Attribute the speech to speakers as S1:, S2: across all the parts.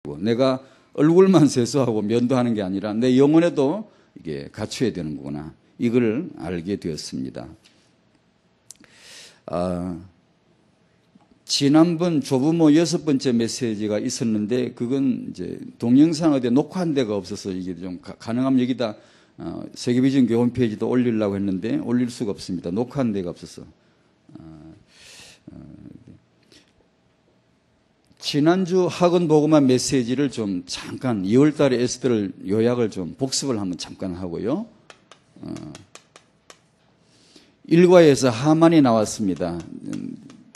S1: 내가 얼굴만 세수하고 면도하는 게 아니라 내 영혼에도 이게 갖춰야 되는 거구나. 이걸 알게 되었습니다. 지난번 조부모 6번째 메시지가 있었는데 그건 이제 동영상 어디 녹화한 데가 없어서 이게 좀 가능하면 여기다 세계비전 교회 홈페이지도 올리려고 했는데 올릴 수가 없습니다. 녹화한 데가 없어서. 지난주 학원 보고마 메시지를 좀 잠깐 2월달에 에스더를 요약을 좀 복습을 한번 잠깐 하고요. 1과에서 하만이 나왔습니다.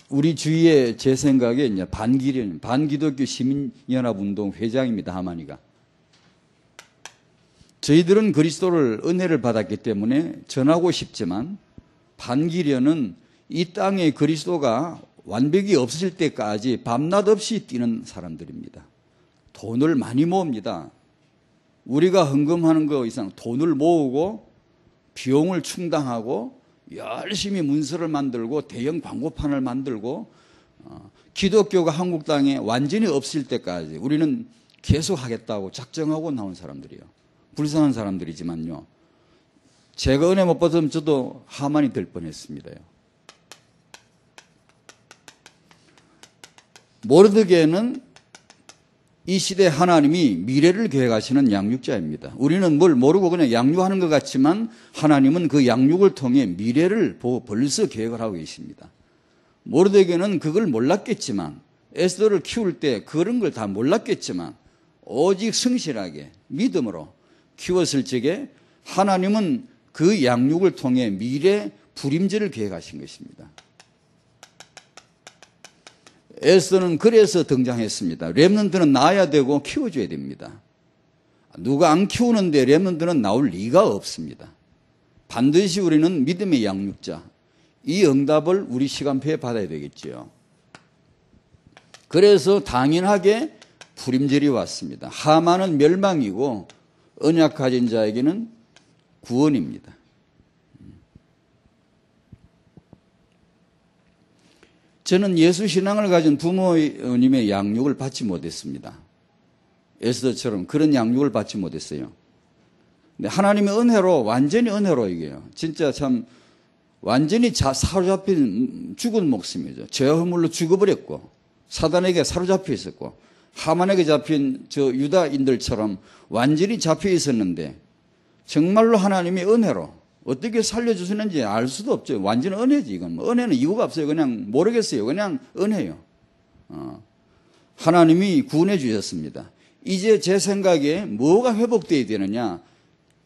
S1: 우리 주위에 제 생각에 이제 반기독교 시민연합운동 회장입니다. 하만이가. 저희들은 그리스도를 은혜를 받았기 때문에 전하고 싶지만 반기련은 이 땅에 그리스도가 완벽이 없을 때까지 밤낮 없이 뛰는 사람들입니다. 돈을 많이 모읍니다. 우리가 헌금하는 거 이상 돈을 모으고 비용을 충당하고 열심히 문서를 만들고 대형 광고판을 만들고 기독교가 한국 땅에 완전히 없을 때까지 우리는 계속 하겠다고 작정하고 나온 사람들이에요. 불쌍한 사람들이지만요. 제가 은혜 못 받으면 저도 하만이 될 뻔했습니다요. 모르드게는 이 시대 하나님이 미래를 계획하시는 양육자입니다. 우리는 뭘 모르고 그냥 양육하는 것 같지만 하나님은 그 양육을 통해 미래를 벌써 계획을 하고 계십니다. 모르드게는 그걸 몰랐겠지만 에스더를 키울 때 그런 걸 다 몰랐겠지만 오직 성실하게 믿음으로 키웠을 적에 하나님은 그 양육을 통해 미래 불임제를 계획하신 것입니다. 에스더는 그래서 등장했습니다. 렘넌트는 낳아야 되고 키워줘야 됩니다. 누가 안 키우는데 렘넌트는 나올 리가 없습니다. 반드시 우리는 믿음의 양육자, 이 응답을 우리 시간표에 받아야 되겠지요. 그래서 당연하게 불임절이 왔습니다. 하만은 멸망이고 언약 가진 자에게는 구원입니다. 저는 예수 신앙을 가진 부모님의 양육을 받지 못했습니다. 에스더처럼 그런 양육을 받지 못했어요. 근데 하나님의 은혜로, 완전히 은혜로 이게요. 진짜 참 완전히 사로잡힌 죽은 목숨이죠. 죄와 허물로 죽어버렸고 사단에게 사로잡혀 있었고 하만에게 잡힌 저 유다인들처럼 완전히 잡혀 있었는데 정말로 하나님의 은혜로 어떻게 살려주시는지 알 수도 없죠. 완전 은혜지 이건. 은혜는 이유가 없어요. 그냥 모르겠어요. 그냥 은혜요. 하나님이 구원해 주셨습니다. 이제 제 생각에 뭐가 회복되어야 되느냐.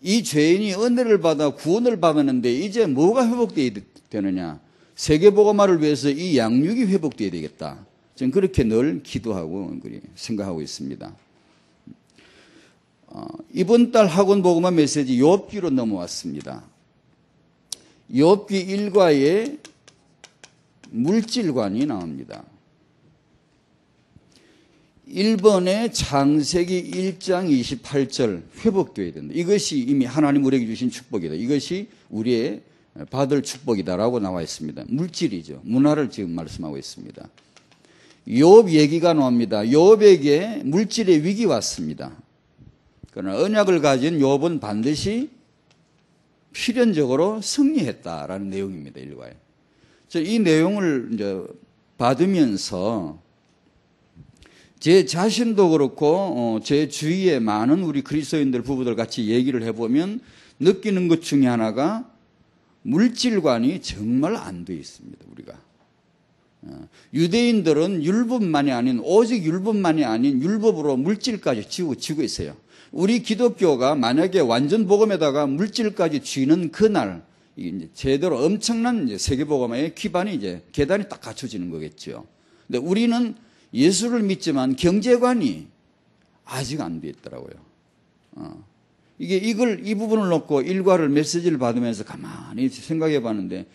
S1: 이 죄인이 은혜를 받아 구원을 받았는데 이제 뭐가 회복되어야 되느냐. 세계복음화를 위해서 이 양육이 회복되어야 되겠다. 저는 그렇게 늘 기도하고 생각하고 있습니다. 이번 달 학원 복음화 메시지 욥기로 넘어왔습니다. 욥기 1과에 물질관이 나옵니다. 1번에 창세기 1장 28절 회복되어야 된다. 이것이 이미 하나님 우리에게 주신 축복이다. 이것이 우리의 받을 축복이다라고 나와 있습니다. 물질이죠. 문화를 지금 말씀하고 있습니다. 욥 얘기가 나옵니다. 욥에게 물질의 위기 왔습니다. 그러나 언약을 가진 욥은 반드시 필연적으로 승리했다라는 내용입니다. 일과에. 이 내용을 이제 받으면서 제 자신도 그렇고 제 주위에 많은 우리 그리스도인들 부부들 같이 얘기를 해보면 느끼는 것 중에 하나가 물질관이 정말 안 돼 있습니다. 우리가. 유대인들은 율법만이 아닌 오직 율법만이 아닌 율법으로 물질까지 쥐고 있어요. 우리 기독교가 만약에 완전 복음에다가 물질까지 쥐는 그날 이제 제대로 엄청난 세계복음의 기반이 이제 계단이 딱 갖춰지는 거겠죠. 근데 우리는 예수를 믿지만 경제관이 아직 안 돼 있더라고요. 이 부분을 놓고 일과를 메시지를 받으면서 가만히 생각해 봤는데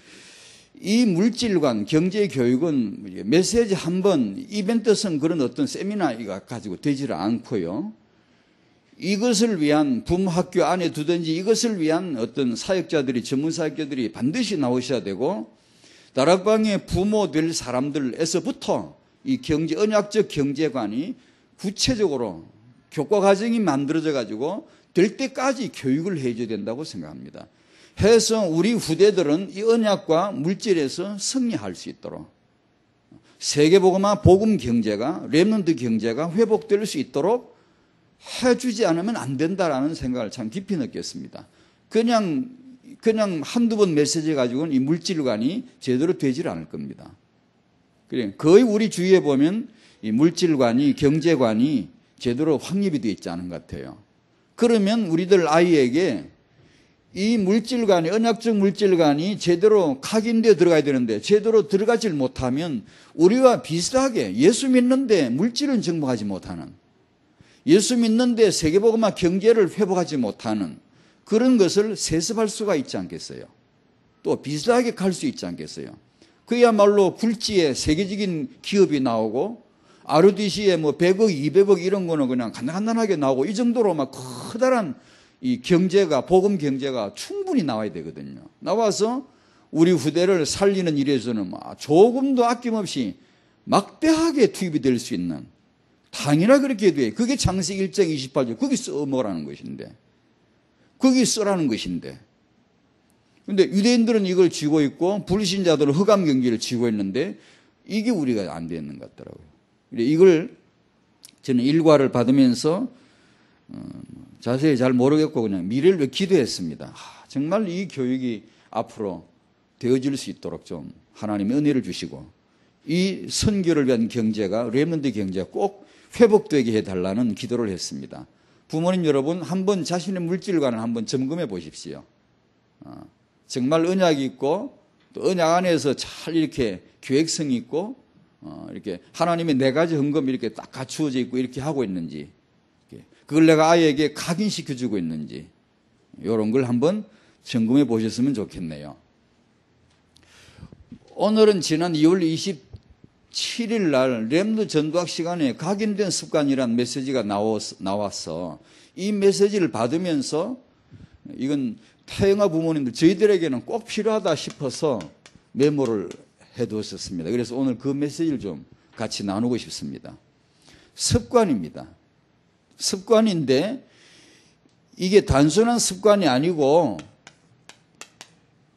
S1: 이 물질관, 경제 교육은 메시지 한 번, 이벤트성 그런 어떤 세미나가 가지고 되지를 않고요. 이것을 위한 부모학교 안에 두든지 이것을 위한 어떤 사역자들이, 전문 사역자들이 반드시 나오셔야 되고, 다락방의 부모 될 사람들에서부터 이 언약적 경제관이 구체적으로 교과 과정이 만들어져 가지고 될 때까지 교육을 해줘야 된다고 생각합니다. 해서 우리 후대들은 이 언약과 물질에서 승리할 수 있도록 세계복음화 복음 경제가 렘넌트 경제가 회복될 수 있도록 해주지 않으면 안 된다라는 생각을 참 깊이 느꼈습니다. 그냥 한두 번 메시지 가지고는 이 물질관이 제대로 되질 않을 겁니다. 거의 우리 주위에 보면 이 물질관이 경제관이 제대로 확립이 되어 있지 않은 것 같아요. 그러면 우리들 아이에게 이 물질관이 언약적 물질관이 제대로 각인되어 들어가야 되는데 제대로 들어가질 못하면 우리와 비슷하게 예수 믿는데 물질은 정복하지 못하는 예수 믿는데 세계복음화 경제를 회복하지 못하는 그런 것을 세습할 수가 있지 않겠어요? 또 비슷하게 갈 수 있지 않겠어요? 그야말로 굴지에 세계적인 기업이 나오고 RODC에 뭐 100억, 200억 이런 거는 그냥 간단하게 나오고 이 정도로 막 커다란 이 경제가, 복음 경제가 충분히 나와야 되거든요. 나와서 우리 후대를 살리는 일에서는 조금도 아낌없이 막대하게 투입이 될 수 있는 당연히 그렇게 돼. 그게 창세기 1장 28절. 거기 써먹으라는 것인데. 거기 쓰라는 것인데. 근데 유대인들은 이걸 쥐고 있고 불신자들은 흑암 경기를 쥐고 있는데 이게 우리가 안 되는 것 같더라고요. 이걸 저는 일과를 받으면서 자세히 잘 모르겠고 그냥 미래를 기도했습니다. 정말 이 교육이 앞으로 되어질 수 있도록 좀 하나님의 은혜를 주시고 이 선교를 위한 경제가 렘넌트 경제가 꼭 회복되게 해달라는 기도를 했습니다. 부모님 여러분 한번 자신의 물질관을 한번 점검해 보십시오. 정말 언약이 있고 또 언약 안에서 잘 이렇게 계획성이 있고 이렇게 하나님의 네 가지 헌금 이렇게 딱 갖추어져 있고 이렇게 하고 있는지 그걸 내가 아이에게 각인시켜주고 있는지 이런 걸 한번 점검해 보셨으면 좋겠네요. 오늘은 지난 2월 27일 날 렘넌트 전도학 시간에 각인된 습관이라는 메시지가 나왔어. 이 메시지를 받으면서 이건 태영아 부모님들 저희들에게는 꼭 필요하다 싶어서 메모를 해두었었습니다. 그래서 오늘 그 메시지를 좀 같이 나누고 싶습니다. 습관입니다. 습관인데 이게 단순한 습관이 아니고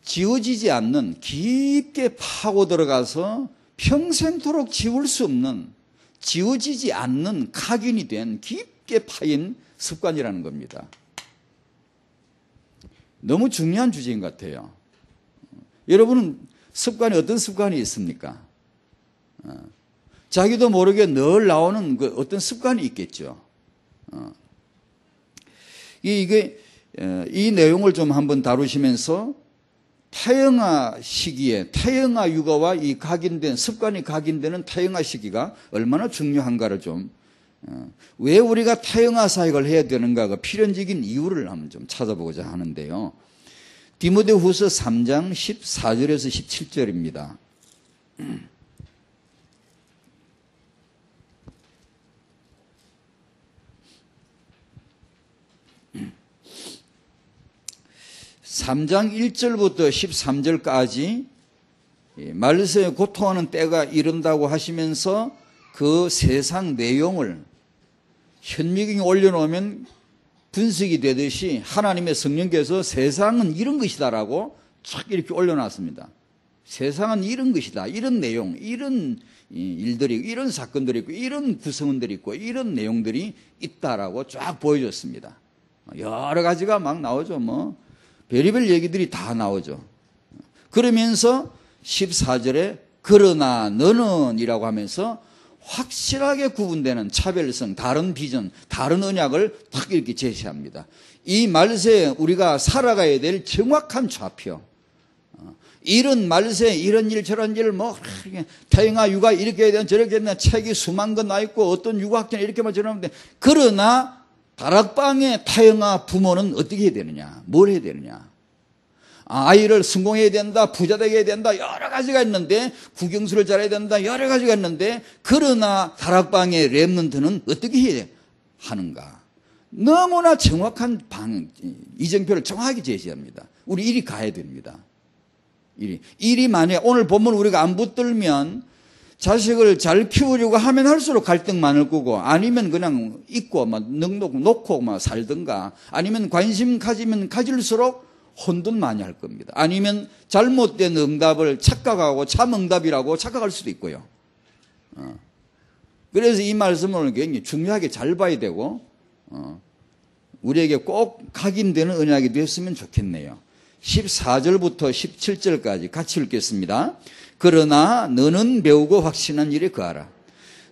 S1: 지워지지 않는 깊게 파고 들어가서 평생토록 지울 수 없는 지워지지 않는 각인이 된 깊게 파인 습관이라는 겁니다. 너무 중요한 주제인 것 같아요. 여러분은 습관이 어떤 습관이 있습니까? 자기도 모르게 늘 나오는 그 어떤 습관이 있겠죠. 이 내용을 좀 한번 다루시면서 태영아 시기에 태영아 육아와 이 각인된 습관이 각인되는 태영아 시기가 얼마나 중요한가를 좀 왜 우리가 태영아 사역을 해야 되는가 그 필연적인 이유를 한번 좀 찾아보고자 하는데요. 디모데후서 3장 14절에서 17절입니다. (3장 1절부터 13절까지) 말세에 고통하는 때가 이른다고 하시면서 그 세상 내용을 현미경에 올려놓으면 분석이 되듯이 하나님의 성령께서 세상은 이런 것이다라고 쫙 이렇게 올려놨습니다. 세상은 이런 것이다. 이런 내용, 이런 일들이, 이런 사건들이 있고, 이런 구성원들이 있고, 이런 내용들이 있다라고 쫙 보여줬습니다. 여러 가지가 막 나오죠. 뭐 별의별 얘기들이 다 나오죠. 그러면서 14절에 그러나 너는 이라고 하면서 확실하게 구분되는 차별성, 다른 비전, 다른 언약을 딱 이렇게 제시합니다. 이 말세에 우리가 살아가야 될 정확한 좌표. 이런 말세, 이런 일, 저런 일, 뭐, 태영아 육아 이렇게 해야 되는 저렇게 해야 되는 책이 수만 건 나 있고 어떤 육아학자는 이렇게만 저러는데 그러나 다락방의 태영아 부모는 어떻게 해야 되느냐? 뭘 해야 되느냐? 아이를 성공해야 된다, 부자 되게 해야 된다, 여러 가지가 있는데, 국영수를 잘해야 된다, 여러 가지가 있는데, 그러나 다락방의 렘넌트는 어떻게 해야 하는가? 너무나 정확한 이정표를 정확하게 제시합니다. 우리 이리 가야 됩니다. 일이 만약에 오늘 본문 우리가 안 붙들면 자식을 잘 키우려고 하면 할수록 갈등 많을 거고, 아니면 그냥 잊고 막 놓고 막 살든가, 아니면 관심 가지면 가질수록 혼돈 많이 할 겁니다. 아니면 잘못된 응답을 착각하고 참 응답이라고 착각할 수도 있고요. 그래서 이 말씀을 굉장히 중요하게 잘 봐야 되고, 우리에게 꼭 각인되는 언약이 됐으면 좋겠네요. 14절부터 17절까지 같이 읽겠습니다. 그러나 너는 배우고 확신한 일에 거하라.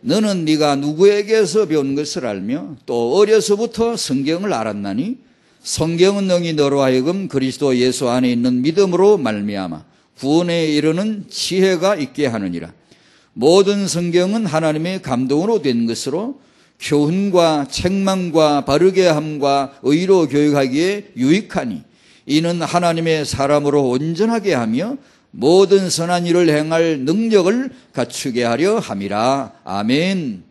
S1: 너는 네가 누구에게서 배운 것을 알며 또 어려서부터 성경을 알았나니 성경은 능히 너로 하여금 그리스도 예수 안에 있는 믿음으로 말미암아 구원에 이르는 지혜가 있게 하느니라. 모든 성경은 하나님의 감동으로 된 것으로 교훈과 책망과 바르게 함과 의로 교육하기에 유익하니 이는 하나님의 사람으로 온전하게 하며 모든 선한 일을 행할 능력을 갖추게 하려 함이라. 아멘.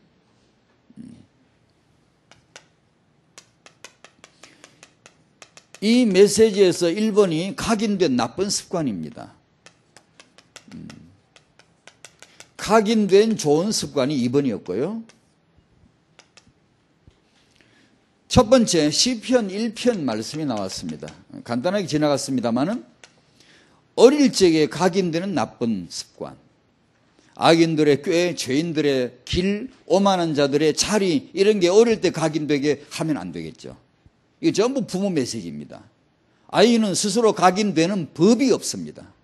S1: 이 메시지에서 1번이 각인된 나쁜 습관입니다. 각인된 좋은 습관이 2번이었고요. 첫 번째 시편 1편 말씀이 나왔습니다. 간단하게 지나갔습니다마는 어릴 적에 각인되는 나쁜 습관, 악인들의 꾀, 죄인들의 길, 오만한 자들의 자리, 이런 게 어릴 때 각인되게 하면 안 되겠죠. 이게 전부 부모 메시지입니다. 아이는 스스로 각인되는 법이 없습니다.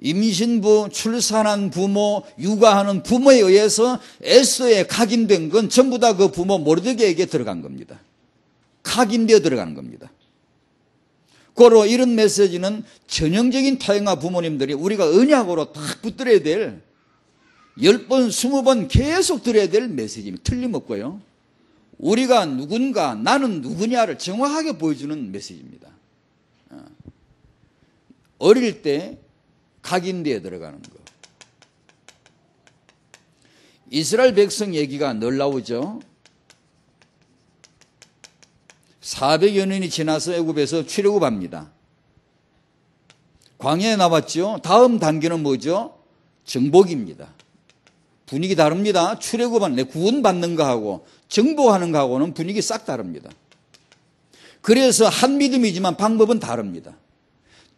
S1: 임신부, 출산한 부모, 육아하는 부모에 의해서 에스더에 각인된 건 전부 다 그 부모 모르드게에게 들어간 겁니다. 각인되어 들어가는 겁니다. 고로 이런 메시지는 전형적인 타영아 부모님들이 우리가 언약으로 딱 붙들어야 될 10번, 20번 계속 들어야 될 메시지입니다. 틀림없고요. 우리가 누군가, 나는 누구냐를 정확하게 보여주는 메시지입니다. 어릴 때 각인되어 들어가는 거. 이스라엘 백성 얘기가 늘 나오죠. 400여 년이 지나서 애굽에서 출애굽합니다. 광야에 나왔죠. 다음 단계는 뭐죠? 정복입니다. 분위기 다릅니다. 출애굽은 내 구원받는 거하고 정복하는 거하고는 분위기 싹 다릅니다. 그래서 한 믿음이지만 방법은 다릅니다.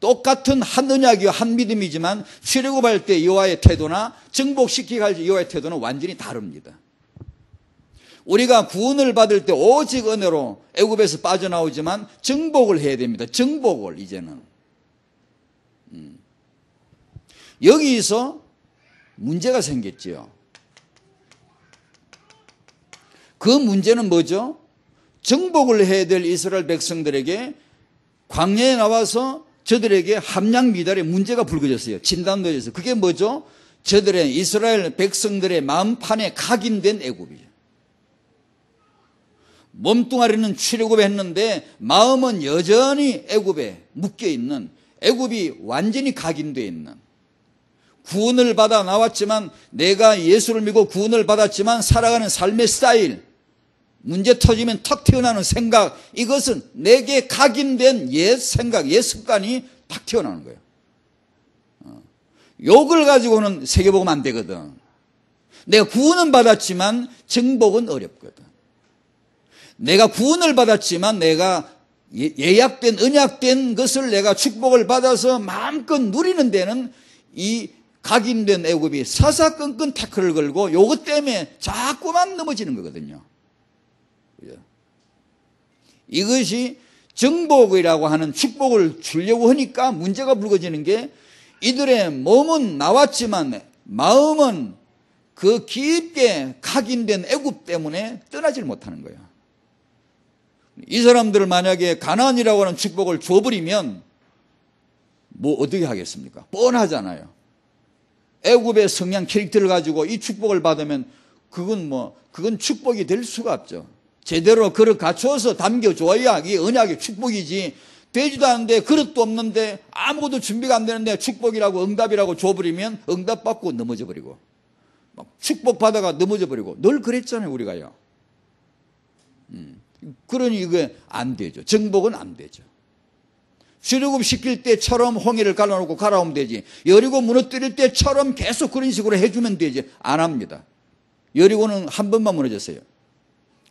S1: 똑같은 한 언약이요 한 믿음이지만 출애굽할 때 여호와의 태도나 정복시키게 할 여호와의 태도는 완전히 다릅니다. 우리가 구원을 받을 때 오직 은혜로 애굽에서 빠져나오지만 정복을 해야 됩니다. 정복을 이제는. 여기서 문제가 생겼죠. 그 문제는 뭐죠? 정복을 해야 될 이스라엘 백성들에게 광야에 나와서 저들에게 함량 미달의 문제가 불거졌어요. 진단되어서. 그게 뭐죠? 저들의 이스라엘 백성들의 마음판에 각인된 애굽이죠. 몸뚱아리는 출애굽에 했는데 마음은 여전히 애굽에 묶여있는, 애굽이 완전히 각인되어 있는, 구원을 받아 나왔지만 내가 예수를 믿고 구원을 받았지만 살아가는 삶의 스타일, 문제 터지면 탁 튀어나오는 생각, 이것은 내게 각인된 옛 생각, 옛 습관이 탁 튀어나오는 거예요. 욕을 가지고는 세계복음 안 되거든. 내가 구원은 받았지만 정복은 어렵거든. 내가 구원을 받았지만 내가 예약된 언약된 것을 내가 축복을 받아서 마음껏 누리는 데는 이 각인된 애굽이 사사건건 태클을 걸고 요것 때문에 자꾸만 넘어지는 거거든요. 이것이 정복이라고 하는 축복을 주려고 하니까 문제가 불거지는 게 이들의 몸은 나왔지만 마음은 그 깊게 각인된 애굽 때문에 떠나질 못하는 거예요. 이 사람들을 만약에 가나안이라고 하는 축복을 줘버리면 뭐 어떻게 하겠습니까? 뻔하잖아요. 애굽의 성향 캐릭터를 가지고 이 축복을 받으면 그건 축복이 될 수가 없죠. 제대로 그릇 갖춰서 담겨줘야 이게 언약의 축복이지, 되지도 않는데 그릇도 없는데 아무것도 준비가 안 되는데 축복이라고 응답이라고 줘버리면 응답받고 넘어져 버리고 막 축복받아가 넘어져 버리고 늘 그랬잖아요 우리가요. 그러니 이게 안 되죠. 정복은 안 되죠. 출애굽시킬 때처럼 홍해를 갈라놓고 갈아오면 되지. 여리고 무너뜨릴 때처럼 계속 그런 식으로 해주면 되지. 안 합니다. 여리고는 한 번만 무너졌어요.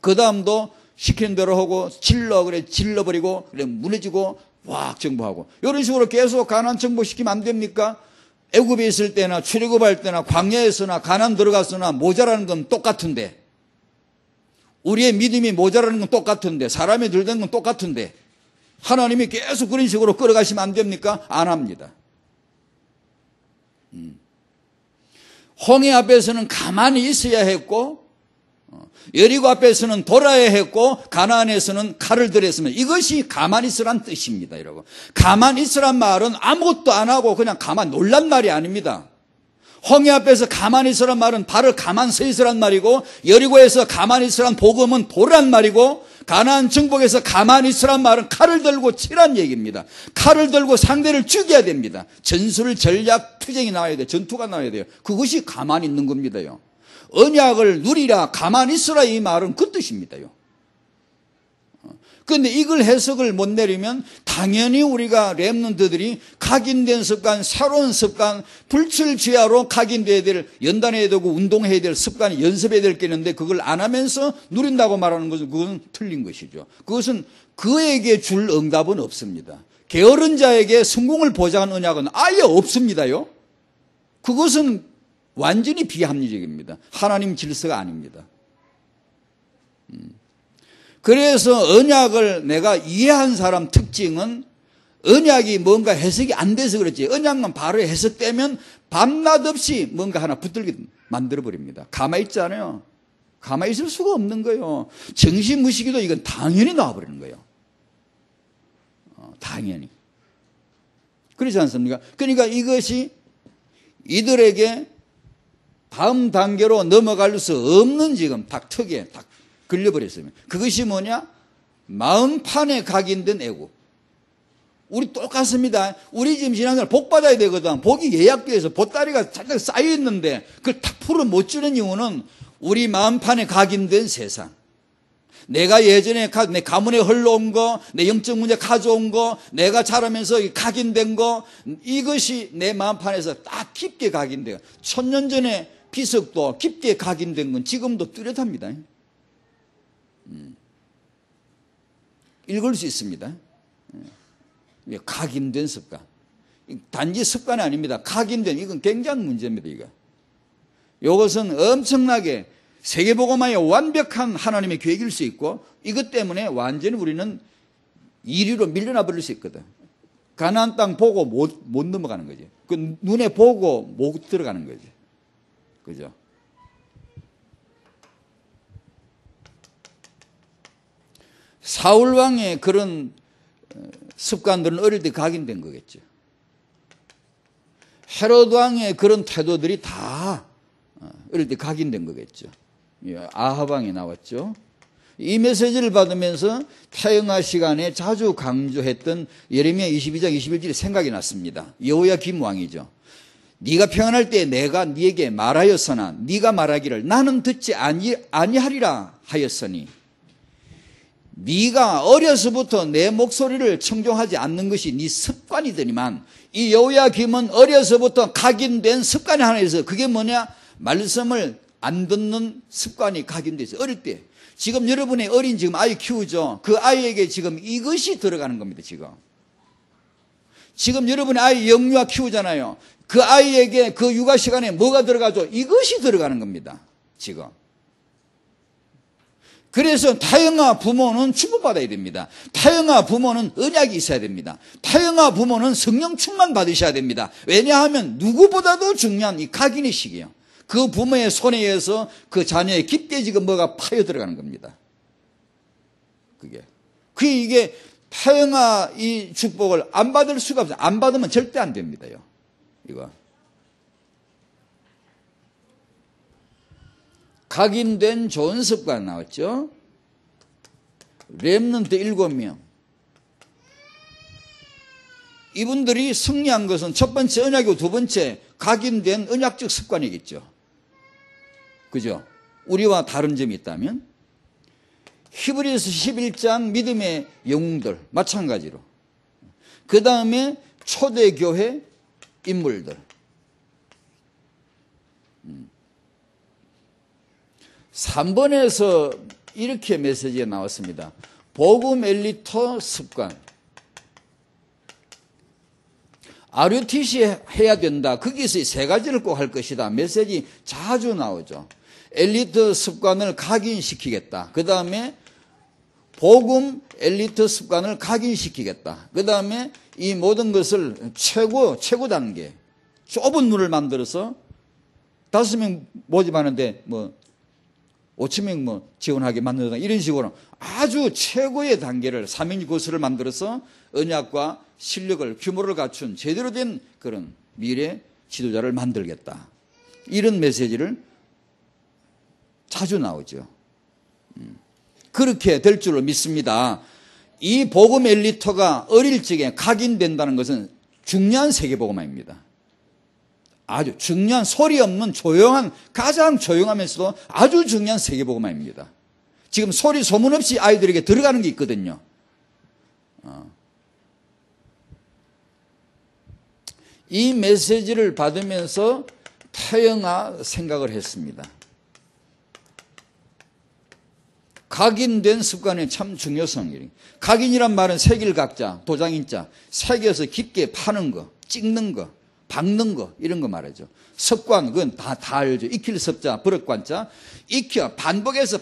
S1: 그 다음도 시키는 대로 하고 질러버리고 그래 무너지고 확 정복하고 이런 식으로 계속 가나안 정복시키면 안 됩니까? 애굽에 있을 때나 출애굽할 때나 광야에서나 가나안 들어갔으나 모자라는 건 똑같은데, 우리의 믿음이 모자라는 건 똑같은데, 사람이 들던 건 똑같은데 하나님이 계속 그런 식으로 끌어가시면 안 됩니까? 안 합니다. 홍해 앞에서는 가만히 있어야 했고, 여리고 앞에서는 돌아야 했고, 가나안에서는 칼을 들였으면, 이것이 가만히 있으란 뜻입니다, 여러분. 가만히 있으란 말은 아무것도 안 하고 그냥 가만히 놀란 말이 아닙니다. 홍해 앞에서 가만히 있으란 말은 발을 가만 서 있으란 말이고, 여리고에서 가만히 있으란 복음은 도란 말이고, 가나안 정복에서 가만히 있으란 말은 칼을 들고 치란 얘기입니다. 칼을 들고 상대를 죽여야 됩니다. 전술, 전략, 투쟁이 나와야 돼요. 전투가 나와야 돼요. 그것이 가만히 있는 겁니다요. 언약을 누리라, 가만히 있으라, 이 말은 그 뜻입니다요. 그런데 이걸 해석을 못 내리면 당연히 우리가 렘넌트들이 각인된 습관, 새로운 습관, 불철주야로 각인돼야 될, 연단해야 되고 운동해야 될 습관이 연습해야 될 게 있는데 그걸 안 하면서 누린다고 말하는 것은 그건 틀린 것이죠. 그것은 그에게 줄 응답은 없습니다. 게으른 자에게 성공을 보장하는 언약은 아예 없습니다요. 그것은 완전히 비합리적입니다. 하나님 질서가 아닙니다. 그래서 언약을 내가 이해한 사람 특징은 언약이 뭔가 해석이 안 돼서 그렇지, 언약만 바로 해석되면 밤낮 없이 뭔가 하나 붙들게 만들어버립니다. 가만히 있지 않아요. 가만히 있을 수가 없는 거예요. 정신무시기도 이건 당연히 나와버리는 거예요. 당연히. 그렇지 않습니까? 그러니까 이것이 이들에게 다음 단계로 넘어갈 수 없는 지금 닥터기에 딱 걸려버렸어요. 그것이 뭐냐? 마음판에 각인된 애국. 우리 똑같습니다. 우리 지금 신앙생활 복 받아야 되거든. 복이 예약되어 있어. 보따리가 살짝 쌓여있는데 그걸 탁 풀어 못 주는 이유는 우리 마음판에 각인된 세상. 내가 예전에 내 가문에 흘러온 거, 내 영적 문제 가져온 거, 내가 자라면서 각인된 거, 이것이 내 마음판에서 딱 깊게 각인돼요. 1000년 전에 비석도 깊게 각인된 건 지금도 뚜렷합니다. 읽을 수 있습니다. 각인된 습관. 단지 습관이 아닙니다. 각인된, 이건 굉장한 문제입니다. 이것은 엄청나게 세계복음화의 완벽한 하나님의 계획일 수 있고, 이것 때문에 완전히 우리는 이리로 밀려나 버릴 수 있거든. 가나안 땅 보고 못 넘어가는 거지. 그 눈에 보고 못 들어가는 거지. 그죠? 사울 왕의 그런 습관들은 어릴 때 각인된 거겠죠. 헤롯 왕의 그런 태도들이 다 어릴 때 각인된 거겠죠. 아합 왕이 나왔죠. 이 메시지를 받으면서 태영아 시간에 자주 강조했던 예레미야 22장 21절이 생각이 났습니다. 여호야김 왕이죠. 네가 평안할 때 내가 네게 말하였으나 네가 말하기를 나는 듣지 아니하리라 하였으니, 네가 어려서부터 내 목소리를 청종하지 않는 것이 네 습관이더니만, 이 여호야김은 어려서부터 각인된 습관이 하나 있어요. 그게 뭐냐? 말씀을 안 듣는 습관이 각인돼 있어요. 어릴 때. 지금 여러분의 어린 지금 아이 키우죠. 그 아이에게 지금 이것이 들어가는 겁니다. 지금 여러분의 아이 영유아 키우잖아요. 그 아이에게 그 육아 시간에 뭐가 들어가죠? 이것이 들어가는 겁니다. 지금. 그래서 타영아 부모는 축복받아야 됩니다. 타영아 부모는 언약이 있어야 됩니다. 타영아 부모는 성령 충만 받으셔야 됩니다. 왜냐하면 누구보다도 중요한 이 각인의 시기예요. 그 부모의 손에 의해서 그 자녀의 깊게 지금 뭐가 파여 들어가는 겁니다. 이게 타영아 이 축복을 안 받을 수가 없어요. 안 받으면 절대 안 됩니다요. 각인된 좋은 습관 나왔죠. 렘넌트 7명. 이분들이 승리한 것은 첫 번째 언약이고 두 번째 각인된 언약적 습관이겠죠. 그죠? 우리와 다른 점이 있다면 히브리서 11장 믿음의 영웅들 마찬가지로 그 다음에 초대교회 인물들. 3번에서 이렇게 메시지가 나왔습니다. 복음 엘리트 습관. RUTC 해야 된다. 거기서 세 가지를 꼭 할 것이다. 메시지 자주 나오죠. 엘리트 습관을 각인시키겠다. 그 다음에 복음 엘리트 습관을 각인시키겠다. 그 다음에 이 모든 것을 최고 단계, 좁은 문을 만들어서 5명 모집하는데 5,000명 지원하게 만든다. 이런 식으로 아주 최고의 단계를 3인 코스를 만들어서 언약과 실력을, 규모를 갖춘 제대로 된 그런 미래 지도자를 만들겠다. 이런 메시지를 자주 나오죠. 그렇게 될 줄로 믿습니다. 이 복음 엘리트가 어릴 적에 각인된다는 것은 중요한 세계복음화입니다. 아주 중요한, 소리 없는 조용한, 가장 조용하면서도 아주 중요한 세계복음화입니다. 지금 소리 소문 없이 아이들에게 들어가는 게 있거든요. 이 메시지를 받으면서 타영아 생각을 했습니다. 각인된 습관의 참 중요성이. 각인이란 말은 색일각자, 도장인자, 새겨서 깊게 파는 거, 찍는 거, 박는 거, 이런 거 말이죠. 습관, 그건 다 알죠. 익힐 습자, 버릇관자. 반복해서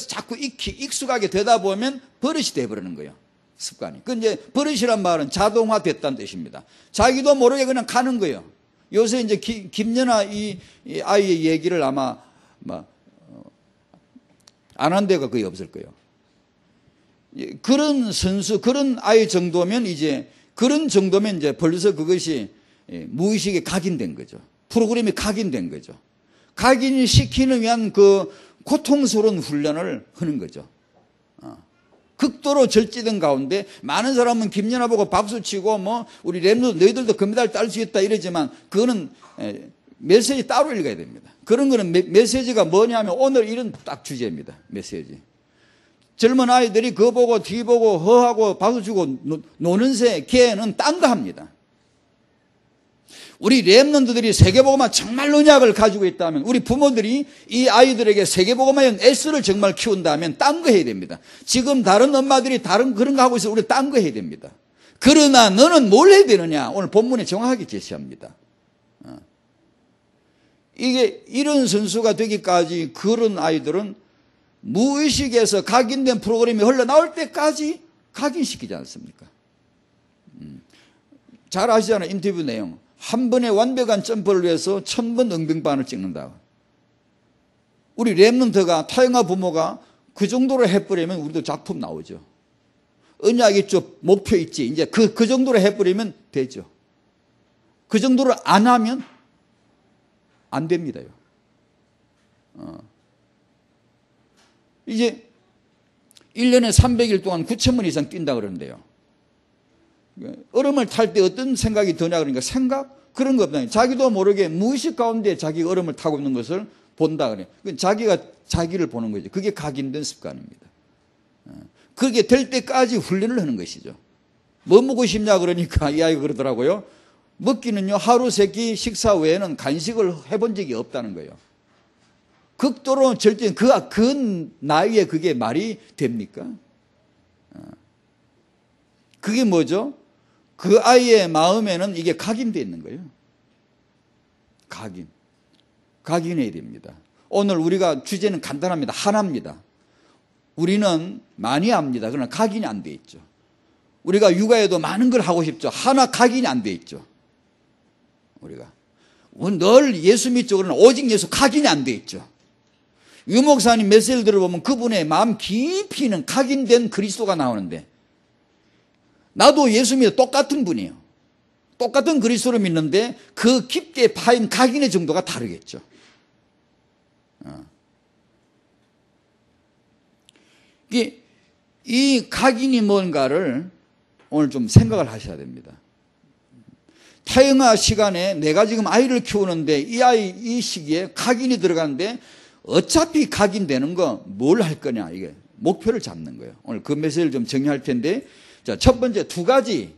S1: 자꾸 익숙하게 되다 보면 버릇이 돼버리는 거예요. 습관이. 그 이제 버릇이란 말은 자동화 됐다는 뜻입니다. 자기도 모르게 그냥 가는 거예요. 요새 이제 김연아 이 아이의 얘기를 아마 안 한 데가 거의 없을 거예요. 그런 선수, 그런 아이 정도면 이제 벌써 그것이 무의식에 각인된 거죠. 프로그램이 각인된 거죠. 각인이 시키는 위한 그 고통스러운 훈련을 하는 거죠. 극도로 절제된 가운데 많은 사람은 김연아 보고 박수치고 우리 랩노 너희들도 금메달 딸 수 있다 이러지만 그거는 메시지 따로 읽어야 됩니다. 그런 거는 메시지가 뭐냐면 오늘 이런 딱 주제입니다. 메시지. 젊은 아이들이 그거 보고 뒤 보고 허하고 박수치고 노는 새 걔는 딴 거 합니다. 우리 랩런트들이 세계복음화 정말 언약을 가지고 있다면, 우리 부모들이 이 아이들에게 세계복음화의 S를 정말 키운다면 딴 거 해야 됩니다. 지금 다른 엄마들이 다른 그런 거 하고 있어서 우리 딴 거 해야 됩니다. 그러나 너는 뭘 해야 되느냐? 오늘 본문에 정확하게 제시합니다. 이게 이런 선수가 되기까지 그런 아이들은 무의식에서 각인된 프로그램이 흘러나올 때까지 각인시키지 않습니까? 잘 아시잖아요. 인터뷰 내용. 한 번의 완벽한 점프를 위해서 1000번 응병반을 찍는다. 우리 랩런트가, 타영아 부모가 그 정도로 해버리면 우리도 작품 나오죠. 언약 있죠. 목표 있지. 이제 그 정도로 해버리면 되죠. 그 정도로 안 하면 안 됩니다요. 이제 1년에 300일 동안 9,000번 이상 뛴다 그러는데요. 얼음을 탈 때 어떤 생각이 드냐 그러니까 그런 거 없다. 자기도 모르게 무의식 가운데 자기가 얼음을 타고 있는 것을 본다 그래요. 자기가 자기를 보는 거죠. 그게 각인된 습관입니다. 그게 될 때까지 훈련을 하는 것이죠. 뭐 먹고 싶냐 그러니까 이 아이가 그러더라고요. 먹기는요, 하루 세 끼 식사 외에는 간식을 해본 적이 없다는 거예요. 극도로 절대 그 나이에 그게 말이 됩니까? 그게 뭐죠? 그 아이의 마음에는 이게 각인되어 있는 거예요. 각인해야 됩니다. 오늘 우리가 주제는 간단합니다. 하나입니다. 우리는 많이 합니다. 그러나 각인이 안 돼 있죠. 우리가 육아에도 많은 걸 하고 싶죠. 하나 각인이 안 돼 있죠. 우리가 늘 예수 믿죠. 그러나 오직 예수 각인이 안 돼 있죠. 유 목사님 메시지를 들어보면 그분의 마음 깊이는 각인된 그리스도가 나오는데, 나도 예수 믿어 똑같은 분이에요. 똑같은 그리스도를 믿는데 그 깊게 파인 각인의 정도가 다르겠죠. 이 각인이 뭔가를 오늘 좀 생각을 하셔야 됩니다. 타영아 시간에 내가 지금 아이를 키우는데 이 시기에 각인이 들어가는데 어차피 각인되는 거 뭘 할 거냐, 이게 목표를 잡는 거예요. 오늘 그 메시지를 좀 정리할 텐데, 자, 첫 번째 두 가지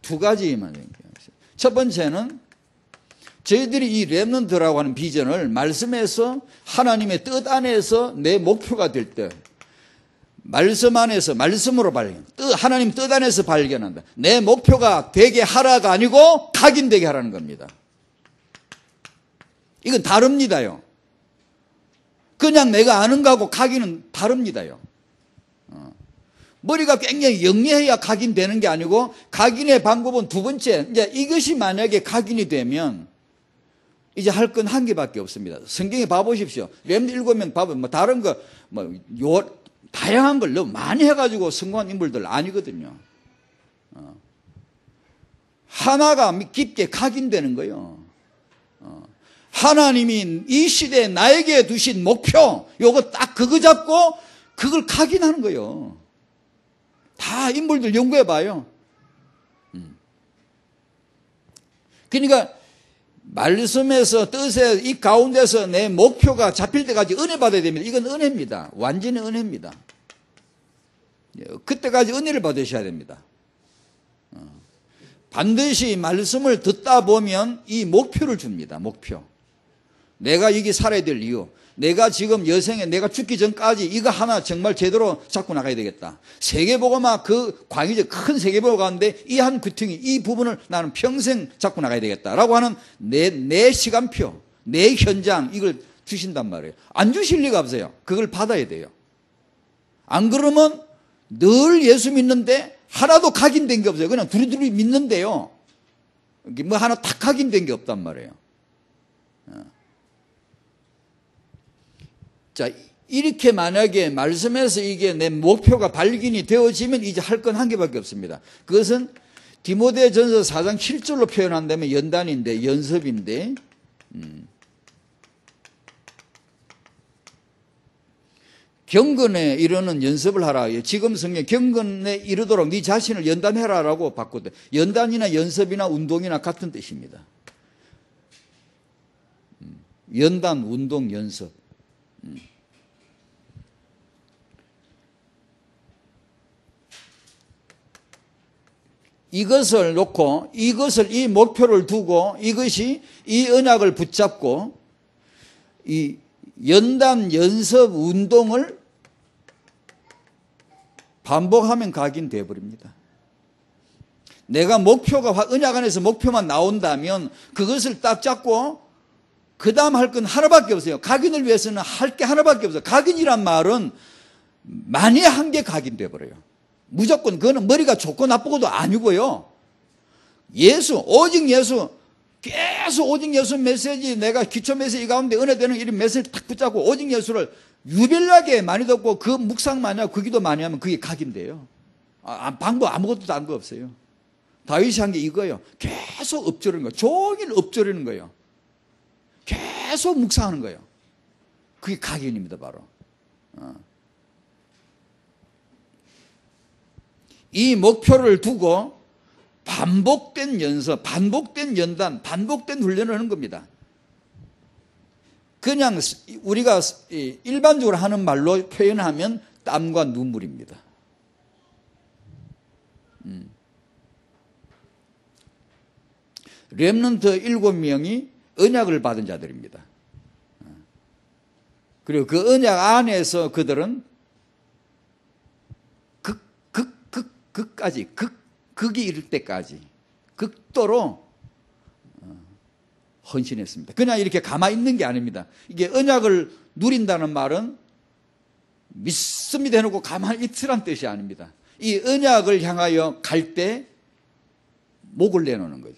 S1: 두 가지만. 첫 번째는 저희들이 이 렘넌트라고 하는 비전을 말씀에서 하나님의 뜻 안에서 내 목표가 될 때 말씀 안에서 말씀으로 발견, 하나님 뜻 안에서 발견한다. 내 목표가 되게 하라가 아니고 각인되게 하라는 겁니다. 이건 다릅니다요. 그냥 내가 아는 거하고 각인은 다릅니다요. 머리가 굉장히 영리해야 각인되는 게 아니고 각인의 방법은 두 번째, 이제 이것이 만약에 각인이 되면 이제 할 건 한 개밖에 없습니다. 성경에 봐보십시오. 렘넌트 7명 봐보면 뭐 다른 거 다양한 걸 너무 많이 해가지고 성공한 인물들 아니거든요. 하나가 깊게 각인되는 거예요. 하나님이 이 시대에 나에게 두신 목표, 요거 딱 그거 잡고 그걸 각인하는 거예요. 다 인물들 연구해봐요. 그러니까 말씀에서 뜻에 이 가운데서 내 목표가 잡힐 때까지 은혜 받아야 됩니다. 이건 은혜입니다. 완전히 은혜입니다. 그때까지 은혜를 받으셔야 됩니다. 반드시 말씀을 듣다 보면 이 목표를 줍니다. 목표. 내가 여기 살아야 될 이유. 내가 지금 여생에 내가 죽기 전까지 이거 하나 정말 제대로 잡고 나가야 되겠다. 세계보고마 그 광의적 큰 세계보고 가운데 이 한 구퉁이 이 부분을 나는 평생 잡고 나가야 되겠다라고 하는 내 시간표, 내 현장 이걸 주신단 말이에요. 안 주실 리가 없어요. 그걸 받아야 돼요. 안 그러면 늘 예수 믿는데 하나도 각인된 게 없어요. 그냥 두리두리 믿는데요. 뭐 하나 탁 각인된 게 없단 말이에요. 자, 이렇게 만약에 말씀에서 이게 내 목표가 발견이 되어지면 이제 할 건 한 개밖에 없습니다. 그것은 디모데전서 4장 7절로 표현한다면 연단인데, 연습인데, 경건에 이르는 연습을 하라. 지금 성경 경건에 이르도록 네 자신을 연단해라라고 바꿨대. 연단이나 연습이나 운동이나 같은 뜻입니다. 연단, 운동, 연습. 이것을 놓고 이 목표를 두고 이것이 이 언약을 붙잡고 이 연단, 연습, 운동을 반복하면 각인돼 버립니다. 내가 목표가 언약 안에서 목표만 나온다면 그것을 딱 잡고 그 다음 할 건 하나밖에 없어요. 각인을 위해서는 할 게 하나밖에 없어요. 각인이란 말은 많이 한 게 각인돼 버려요. 무조건 그거는 머리가 좋고 나쁘고도 아니고요. 오직 예수, 계속 오직 예수 메시지, 내가 기초 메시지 가운데 은혜되는 이런 메시지를 딱 붙잡고 오직 예수를 유별나게 많이 듣고 그 묵상 많이 하고 그 기도 많이 하면 그게 각인돼요. 방법 아무것도 딴 거 없어요. 다윗이 한 게 이거예요. 계속 엎조르는 거예요. 종일 엎조르는 거예요. 계속 묵상하는 거예요. 그게 각인입니다, 바로. 이 목표를 두고 반복된 연습, 반복된 연단, 반복된 훈련을 하는 겁니다. 그냥 우리가 일반적으로 하는 말로 표현하면 땀과 눈물입니다. 렘넌트 7명이 언약을 받은 자들입니다. 그리고 그 언약 안에서 그들은 극까지, 극이 이를 때까지 극도로 헌신했습니다. 그냥 이렇게 가만히 있는 게 아닙니다. 이게 언약을 누린다는 말은 믿습니다 해놓고 가만히 있으란 뜻이 아닙니다. 이 언약을 향하여 갈 때 목을 내놓는 거죠.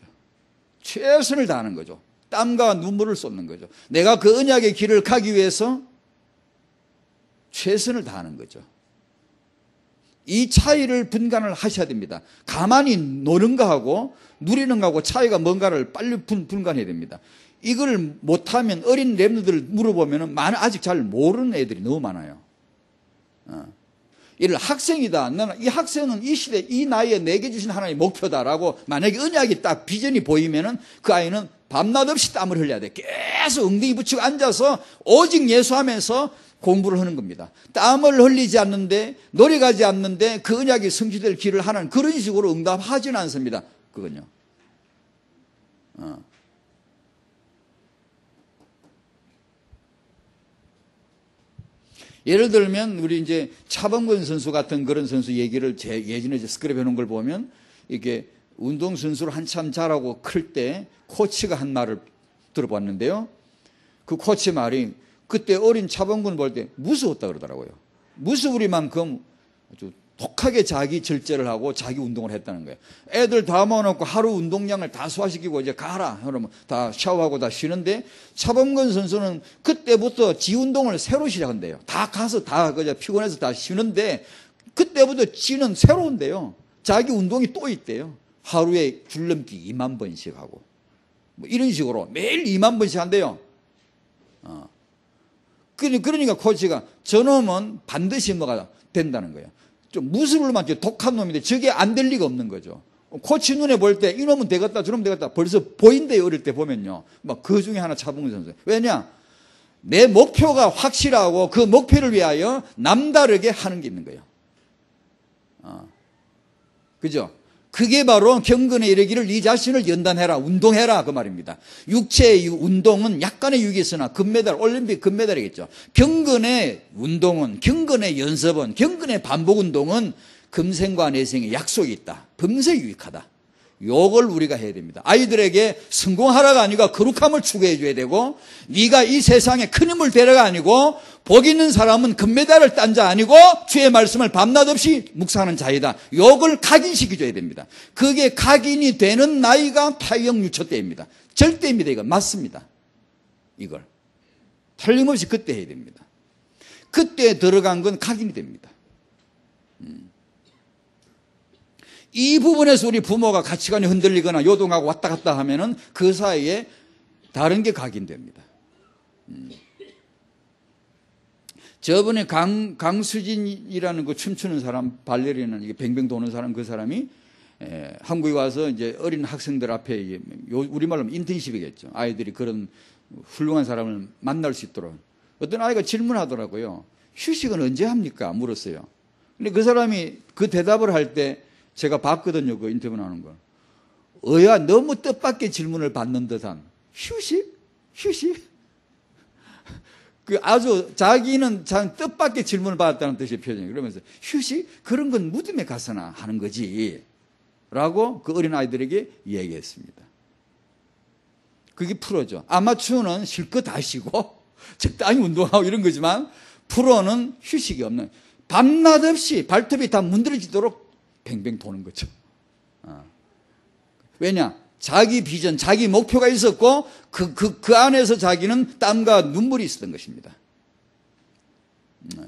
S1: 최선을 다하는 거죠. 땀과 눈물을 쏟는 거죠. 내가 그 언약의 길을 가기 위해서 최선을 다하는 거죠. 이 차이를 분간을 하셔야 됩니다. 가만히 노는 거하고 누리는 거하고 차이가 뭔가를 빨리 분간해야 됩니다. 이걸 못하면 어린 렘너들을 물어보면 아직 잘 모르는 애들이 너무 많아요. 이를 학생이다. 나는 이 학생은 이 시대, 이 나이에 내게 주신 하나님의 목표다라고 만약에 언약이 딱 비전이 보이면은 그 아이는 밤낮 없이 땀을 흘려야 돼. 계속 엉덩이 붙이고 앉아서 오직 예수하면서 공부를 하는 겁니다. 땀을 흘리지 않는데 노력하지 않는데 그 언약이 성취될 길을 하는 그런 식으로 응답하지는 않습니다. 그건요. 예를 들면 우리 이제 차범근 선수 같은 그런 선수 얘기를 예전에 스크랩 해놓은 걸 보면 이게 운동 선수를 한참 잘하고 클 때 코치가 한 말을 들어봤는데요. 그 코치 말이 그때 어린 차범근을 볼 때 무서웠다 그러더라고요. 무서우리만큼 아주 독하게 자기 절제를 하고 자기 운동을 했다는 거예요. 애들 다 모아놓고 하루 운동량을 다 소화시키고 이제 가라. 그러면 다 샤워하고 다 쉬는데 차범근 선수는 그때부터 지 운동을 새로 시작한대요. 다 가서 다 그냥 피곤해서 다 쉬는데 그때부터 지는 새로운데요. 자기 운동이 또 있대요. 하루에 줄넘기 2만 번씩 하고 뭐 이런 식으로 매일 2만 번씩 한대요. 그러니까 코치가 저놈은 반드시 뭐가 된다는 거예요. 좀 무술로만 독한 놈인데 저게 안 될 리가 없는 거죠. 코치 눈에 볼 때 이놈은 되겠다 저놈은 되겠다 벌써 보인대요. 어릴 때 보면요. 막 그 중에 하나 차범근 선수. 왜냐? 내 목표가 확실하고 그 목표를 위하여 남다르게 하는 게 있는 거예요. 그죠? 그게 바로 경건에 이르기를 네 자신을 연단해라. 운동해라. 그 말입니다. 육체의 운동은 약간의 유익이 있으나 금메달, 올림픽 금메달이겠죠. 경건의 운동은, 경건의 연습은, 경건의 반복 운동은 금생과 내생에 약속이 있다. 범세 유익하다. 요걸 우리가 해야 됩니다. 아이들에게 성공하라가 아니고 거룩함을 추구해 줘야 되고 네가 이 세상에 큰 힘을 되라가 아니고 복 있는 사람은 금메달을 딴 자 아니고 주의 말씀을 밤낮 없이 묵상하는 자이다. 요걸 각인시켜줘야 됩니다. 그게 각인이 되는 나이가 타영 유초 때입니다. 절대입니다. 이거 맞습니다. 이걸 틀림없이 그때 해야 됩니다. 그때 들어간 건 각인이 됩니다. 이 부분에서 우리 부모가 가치관이 흔들리거나 요동하고 왔다 갔다 하면은 그 사이에 다른 게 각인됩니다. 저번에 강수진이라는 그 춤추는 사람, 발레리는 이게 뱅뱅 도는 사람, 그 사람이 한국에 와서 이제 어린 학생들 앞에 우리말로 하면 인턴십이겠죠. 아이들이 그런 훌륭한 사람을 만날 수 있도록. 어떤 아이가 질문하더라고요. 휴식은 언제 합니까? 물었어요. 근데 그 사람이 그 대답을 할 때 제가 봤거든요. 그 인터뷰 나오는 걸. 너무 뜻밖의 질문을 받는 듯한 휴식? 그 아주 자기는 참 뜻밖의 질문을 받았다는 뜻의 표정이 그러면서 휴식? 그런 건 무덤에 가서나 하는 거지. 라고 그 어린 아이들에게 이야기했습니다. 그게 프로죠. 아마추어는 실컷 다 쉬고 적당히 운동하고 이런 거지만 프로는 휴식이 없는 밤낮 없이 발톱이 다 문드러지도록 뱅뱅 도는 거죠. 왜냐? 자기 비전, 자기 목표가 있었고 그 안에서 자기는 땀과 눈물이 있었던 것입니다.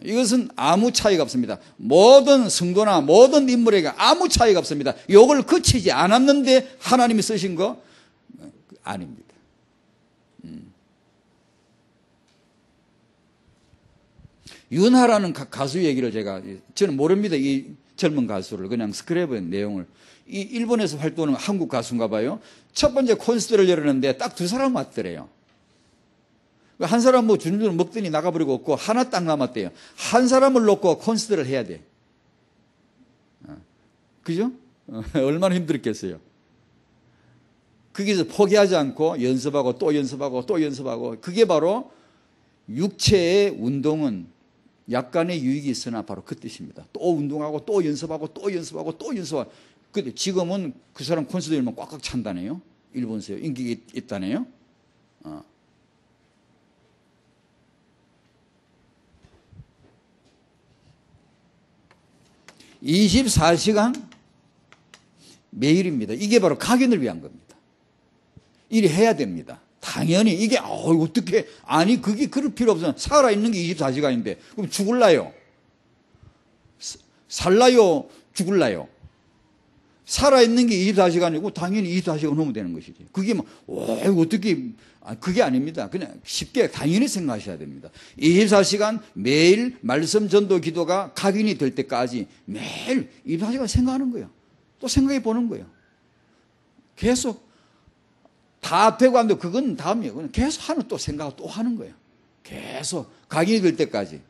S1: 이것은 아무 차이가 없습니다. 모든 성도나 모든 인물에게 아무 차이가 없습니다. 이걸 거치지 않았는데 하나님이 쓰신 거 아닙니다. 윤하라는 가수 얘기를 저는 모릅니다. 이 젊은 가수를 그냥 스크랩의 내용을. 이 일본에서 활동하는 한국 가수인가 봐요. 첫 번째 콘서트를 열었는데 딱 두 사람 왔더래요. 한 사람 뭐 주님들 먹더니 나가버리고 없고 하나 딱 남았대요. 한 사람을 놓고 콘서트를 해야 돼. 그죠? 얼마나 힘들었겠어요. 거기서 포기하지 않고 연습하고 또 연습하고 또 연습하고 그게 바로 육체의 운동은 약간의 유익이 있으나 바로 그 뜻입니다. 또 운동하고 또 연습하고 또 연습하고 또 연습하고. 근데 지금은 그 사람 콘서트 열면 꽉꽉 찬다네요. 일본에서 인기가 있다네요. 24시간 매일입니다. 이게 바로 각인을 위한 겁니다. 일이 해야 됩니다. 당연히 이게 어떻게 아니 그게 그럴 필요 없어. 살아있는 게 24시간인데 그럼 죽을라요? 살라요? 죽을라요? 살아있는 게 24시간이고 당연히 24시간 넘으면 되는 것이지. 그게 뭐 어떻게 그게 아닙니다. 그냥 쉽게 당연히 생각하셔야 됩니다. 24시간 매일 말씀 전도 기도가 각인이 될 때까지 매일 24시간 생각하는 거예요. 또 생각해 보는 거예요. 계속 다 되고 안 되고 그건 다음이에요. 그냥 계속 하는 또 생각하고 또 하는 거예요. 계속 각인이 될 때까지.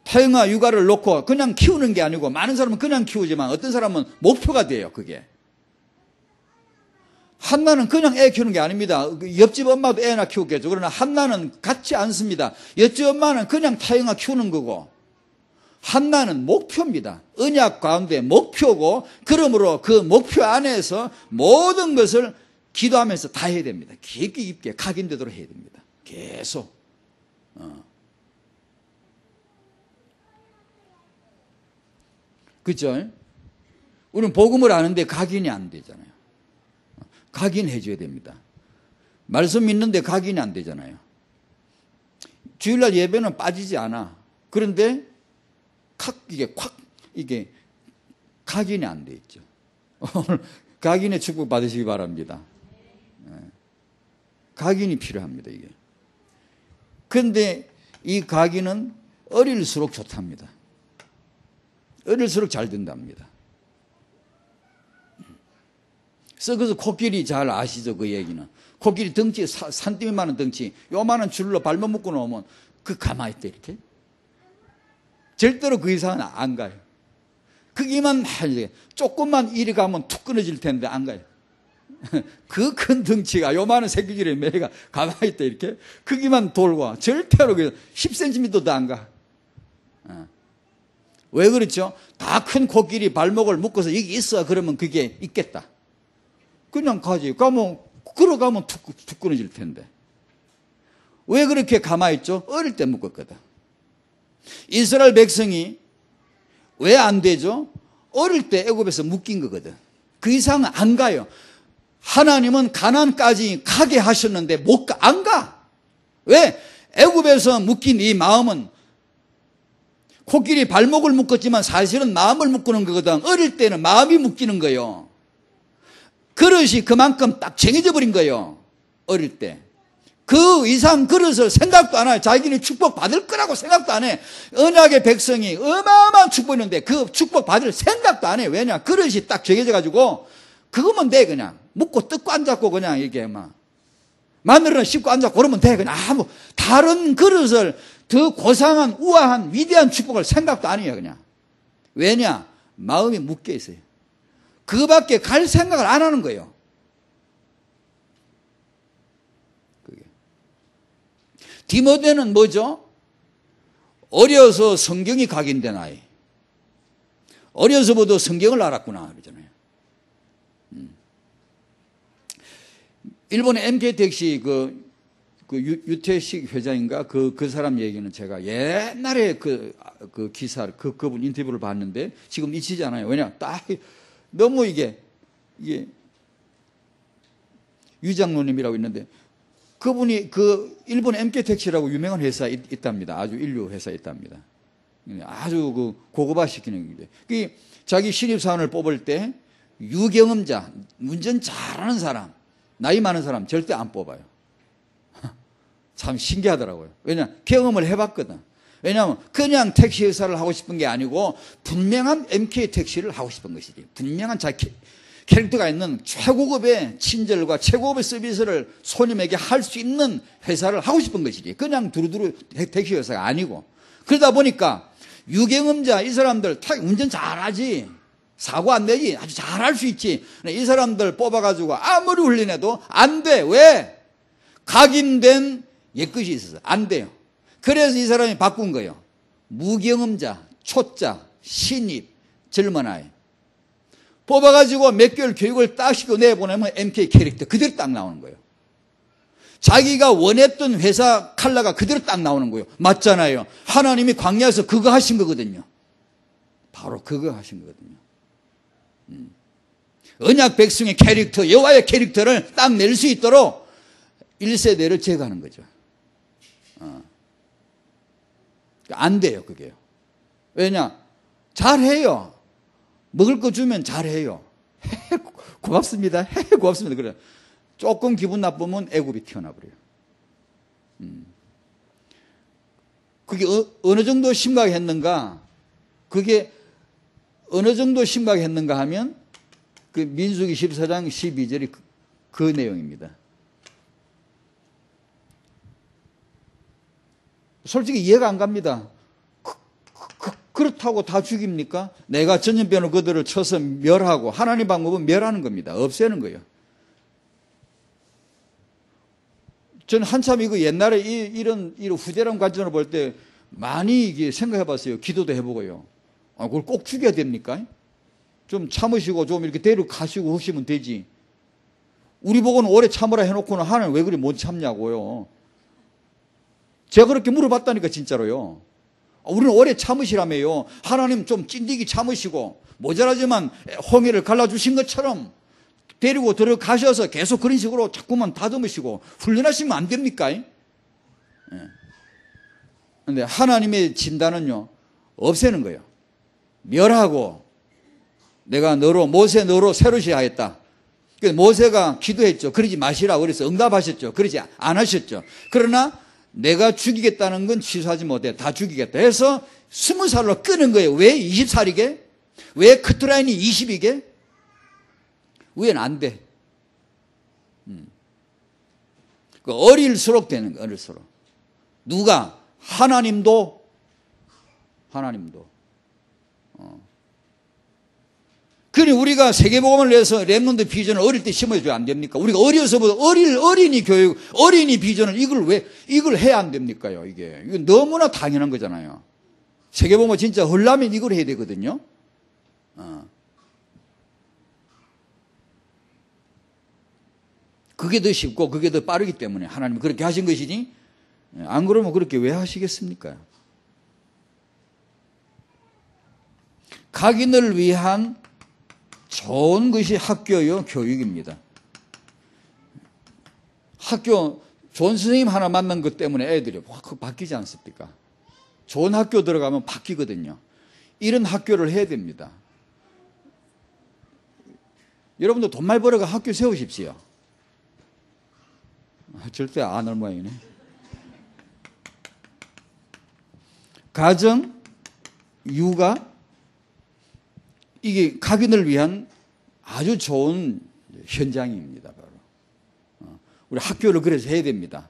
S1: 태영아 육아를 놓고 그냥 키우는 게 아니고, 많은 사람은 그냥 키우지만 어떤 사람은 목표가 돼요, 그게. 한나는 그냥 애 키우는 게 아닙니다. 옆집 엄마도 애나 키우겠죠. 그러나 한나는 같지 않습니다. 옆집 엄마는 그냥 태영아 키우는 거고, 한나는 목표입니다. 언약 가운데 목표고, 그러므로 그 목표 안에서 모든 것을 기도하면서 다 해야 됩니다. 깊게 깊게 각인되도록 해야 됩니다. 계속. 그렇죠? 우리는 복음을 아는데 각인이 안 되잖아요. 각인해 줘야 됩니다. 말씀 믿는데 각인이 안 되잖아요. 주일날 예배는 빠지지 않아. 그런데 이게 각인이 안 돼 있죠. 오늘 각인의 축복 받으시기 바랍니다. 각인이 필요합니다, 이게. 그런데 이 각인은 어릴수록 좋답니다. 어릴수록 잘 된답니다. 썩어서 코끼리 잘 아시죠, 그 얘기는. 코끼리 덩치, 산더미 많은 덩치, 요만한 줄로 발목 묶고 놓으면 그 가만히 있대, 이렇게. 절대로 그 이상은 안 가요. 그기만 조금만 이리 가면 툭 끊어질 텐데 안 가요. 그 큰 덩치가 요만한 새끼들의 매가 가만히 있다 이렇게 크기만 돌고 절대로 10cm도 안 가. 왜 그렇죠? 다 큰 코끼리 발목을 묶어서 여기 있어 그러면 그게 있겠다. 그냥 가지. 가면 걸어가면 툭 끊어질 텐데. 왜 그렇게 가만히 있죠? 어릴 때 묶었거든. 이스라엘 백성이 왜 안 되죠? 어릴 때 애굽에서 묶인 거거든. 그 이상은 안 가요. 하나님은 가나안까지 가게 하셨는데 안 가. 왜? 애굽에서 묶인 이 마음은 코끼리 발목을 묶었지만 사실은 마음을 묶는 거거든. 어릴 때는 마음이 묶이는 거예요. 그릇이 그만큼 딱 정해져 버린 거예요. 어릴 때. 그 이상 그릇을 생각도 안 해요. 자기는 축복 받을 거라고 생각도 안 해. 언약의 백성이 어마어마한 축복인데 그 축복 받을 생각도 안 해. 왜냐? 그릇이 딱 정해져 가지고 그거면 돼. 그냥 묶고 뜯고 앉았고 그냥 이게 막 마늘은 씹고 앉았고 그러면 돼. 그냥 아무 다른 그릇을 더 고상한 우아한 위대한 축복을 생각도 안 해요. 그냥. 왜냐? 마음이 묶여 있어요. 그밖에 갈 생각을 안 하는 거예요. 디모데는 뭐죠? 어려서 성경이 각인된 아이. 어려서부터 성경을 알았구나 그러잖아요. 일본의 MK택시 그 유태식 회장인가 그 사람 얘기는 제가 옛날에 그 기사 그분 인터뷰를 봤는데 지금 잊히잖아요. 왜냐 딱 너무 이게 유장로님이라고 있는데. 그분이 그 일본 MK택시라고 유명한 회사에 있답니다. 아주 인류 회사에 있답니다. 아주 그 고급화시키는 게. 자기 신입사원을 뽑을 때 유경험자, 운전 잘하는 사람, 나이 많은 사람 절대 안 뽑아요. 참 신기하더라고요. 왜냐 경험을 해봤거든. 왜냐하면 그냥 택시 회사를 하고 싶은 게 아니고 분명한 MK택시를 하고 싶은 것이지. 분명한 자기 캐릭터가 있는 최고급의 친절과 최고급의 서비스를 손님에게 할 수 있는 회사를 하고 싶은 것이지. 그냥 두루두루 택시 회사가 아니고. 그러다 보니까 유경험자 이 사람들 운전 잘하지. 사고 안 내지. 아주 잘할 수 있지. 이 사람들 뽑아가지고 아무리 훈련해도 안 돼. 왜? 각인된 옛것이 있어서 안 돼요. 그래서 이 사람이 바꾼 거예요. 무경험자, 초짜, 신입, 젊은 아이. 뽑아가지고 몇 개월 교육을 딱 시키고 내보내면 MK 캐릭터 그대로 딱 나오는 거예요. 자기가 원했던 회사 컬러가 그대로 딱 나오는 거예요. 맞잖아요. 하나님이 광야에서 그거 하신 거거든요. 바로 그거 하신 거거든요. 언약 백성의 캐릭터, 여호와의 캐릭터를 딱 낼 수 있도록 1세대를 제거하는 거죠. 안 돼요, 그게요. 왜냐? 잘해요. 먹을 거 주면 잘해요. 고맙습니다. 고맙습니다. 그래. 조금 기분 나쁘면 애굽이 튀어나버려요. 그게 어느 정도 심각했는가? 그게 어느 정도 심각했는가 하면 그 민수기 14장 12절이 그 내용입니다. 솔직히 이해가 안 갑니다. 그렇다고 다 죽입니까? 내가 전염병으로 그들을 쳐서 멸하고, 하나님 방법은 멸하는 겁니다. 없애는 거예요. 저는 한참 이거 옛날에 이런 후대람 관점으로 볼 때 많이 이게 생각해 봤어요. 기도도 해보고요. 그걸 꼭 죽여야 됩니까? 좀 참으시고 좀 이렇게 데려가시고 하시면 되지. 우리 보고는 오래 참으라 해놓고는 하나님 왜 그리 못 참냐고요. 제가 그렇게 물어봤다니까 진짜로요. 우리는 오래 참으시라며요. 하나님 좀 찐득이 참으시고 모자라지만 홍해를 갈라주신 것처럼 데리고 들어가셔서 계속 그런 식으로 자꾸만 다듬으시고 훈련하시면 안 됩니까? 그런데 하나님의 진단은요, 없애는 거예요. 멸하고, 내가 모세 너로 새로시 하였다. 모세가 기도했죠. 그러지 마시라 그래서 응답하셨죠. 그러지 안 하셨죠. 그러나 내가 죽이겠다는 건 취소하지 못해. 다 죽이겠다 해서 20살로 끄는 거예요. 왜 20살이게? 왜 커트라인이 20이게? 위에는 안 돼. 어릴수록 되는 거예요. 어릴수록. 누가? 하나님도. 그러니 우리가 세계복음을 위해서 렘넌트 비전을 어릴 때 심어줘야 안 됩니까? 우리가 어려서부터 어린이 교육, 어린이 비전을 이걸 해야 안 됩니까요? 이건 너무나 당연한 거잖아요. 세계복음을 진짜 하려면 이걸 해야 되거든요. 그게 더 쉽고 그게 더 빠르기 때문에 하나님은 그렇게 하신 것이니, 안 그러면 그렇게 왜 하시겠습니까? 각인을 위한 좋은 것이 학교요, 교육입니다. 학교, 좋은 선생님 하나 만난 것 때문에 애들이 확 바뀌지 않습니까? 좋은 학교 들어가면 바뀌거든요. 이런 학교를 해야 됩니다. 여러분도 돈 많이 벌어가 학교 세우십시오. 절대 안 할 모양이네. 가정, 육아, 이게 각인을 위한 아주 좋은 현장입니다. 바로. 우리 학교를 그래서 해야 됩니다.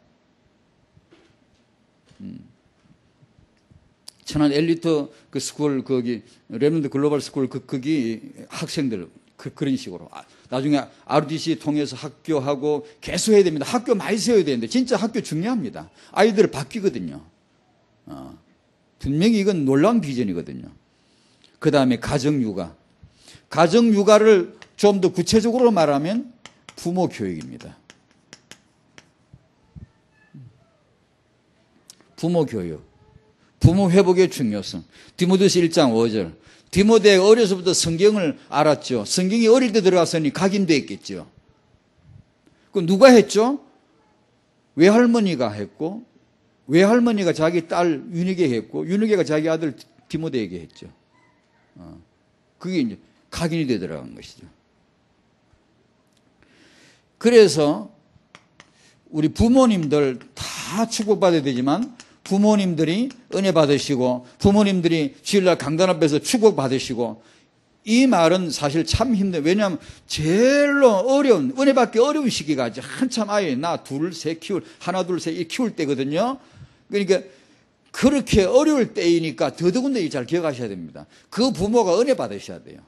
S1: 천안 엘리트 그 스쿨, 거기, 렘넌트 글로벌 스쿨, 거기 학생들, 그런 식으로. 나중에 RDC 통해서 학교하고 계속 해야 됩니다. 학교 많이 세워야 되는데, 진짜 학교 중요합니다. 아이들 바뀌거든요. 분명히 이건 놀라운 비전이거든요. 그 다음에 가정육아. 가정육아를 좀 더 구체적으로 말하면 부모 교육입니다. 부모 교육. 부모 회복의 중요성. 디모데후서 1장 5절. 디모데가 어려서부터 성경을 알았죠. 성경이 어릴 때 들어갔으니 각인되었겠죠. 그럼 누가 했죠? 외할머니가 했고, 외할머니가 자기 딸 윤희게 했고, 윤희게가 자기 아들 디모데에게 했죠. 그게 이제 각인이 되 들어간 것이죠. 그래서 우리 부모님들 다 축복받아야 되지만, 부모님들이 은혜 받으시고, 부모님들이 주일날 강단 앞에서 축복받으시고, 이 말은 사실 참 힘들어요. 왜냐하면 제일로 어려운, 은혜 받기 어려운 시기가 이제 한참 아이 둘, 셋 하나, 둘, 셋 키울 때거든요. 그러니까 그렇게 어려울 때이니까 더더군다나 잘 기억하셔야 됩니다. 그 부모가 은혜 받으셔야 돼요.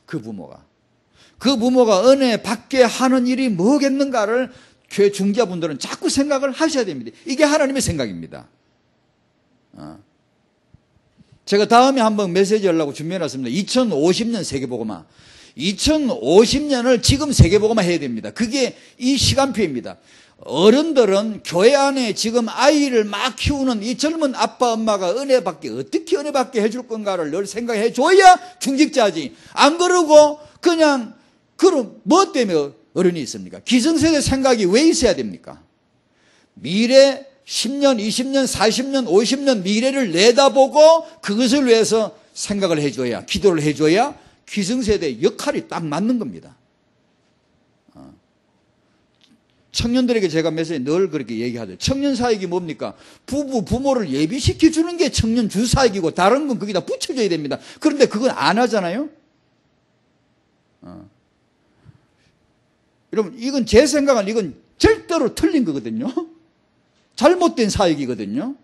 S1: 그 부모가 은혜 받게 하는 일이 뭐겠는가를 교회 중재자분들은 자꾸 생각을 하셔야 됩니다. 이게 하나님의 생각입니다. 제가 다음에 한번 메시지 하려고 준비해놨습니다. 2050년 세계복음화. 2050년을 지금 세계복음화 해야 됩니다. 그게 이 시간표입니다. 어른들은 교회 안에 지금 아이를 막 키우는 이 젊은 아빠 엄마가 어떻게 은혜 받게 해줄 건가를 늘 생각해 줘야 중직자지. 안 그러고 그냥 그럼 뭐 때문에 어른이 있습니까? 기성세대 생각이 왜 있어야 됩니까? 미래 10년, 20년, 40년, 50년 미래를 내다보고 그것을 위해서 생각을 해줘야, 기도를 해줘야 기성세대의 역할이 딱 맞는 겁니다. 청년들에게 제가 메시지 늘 그렇게 얘기하죠. 청년 사역이 뭡니까? 부모를 예비시켜주는 게 청년 주사역이고 다른 건 거기다 붙여줘야 됩니다. 그런데 그건 안 하잖아요. 여러분, 이건 제 생각은 이건 절대로 틀린 거거든요. 잘못된 사역이거든요.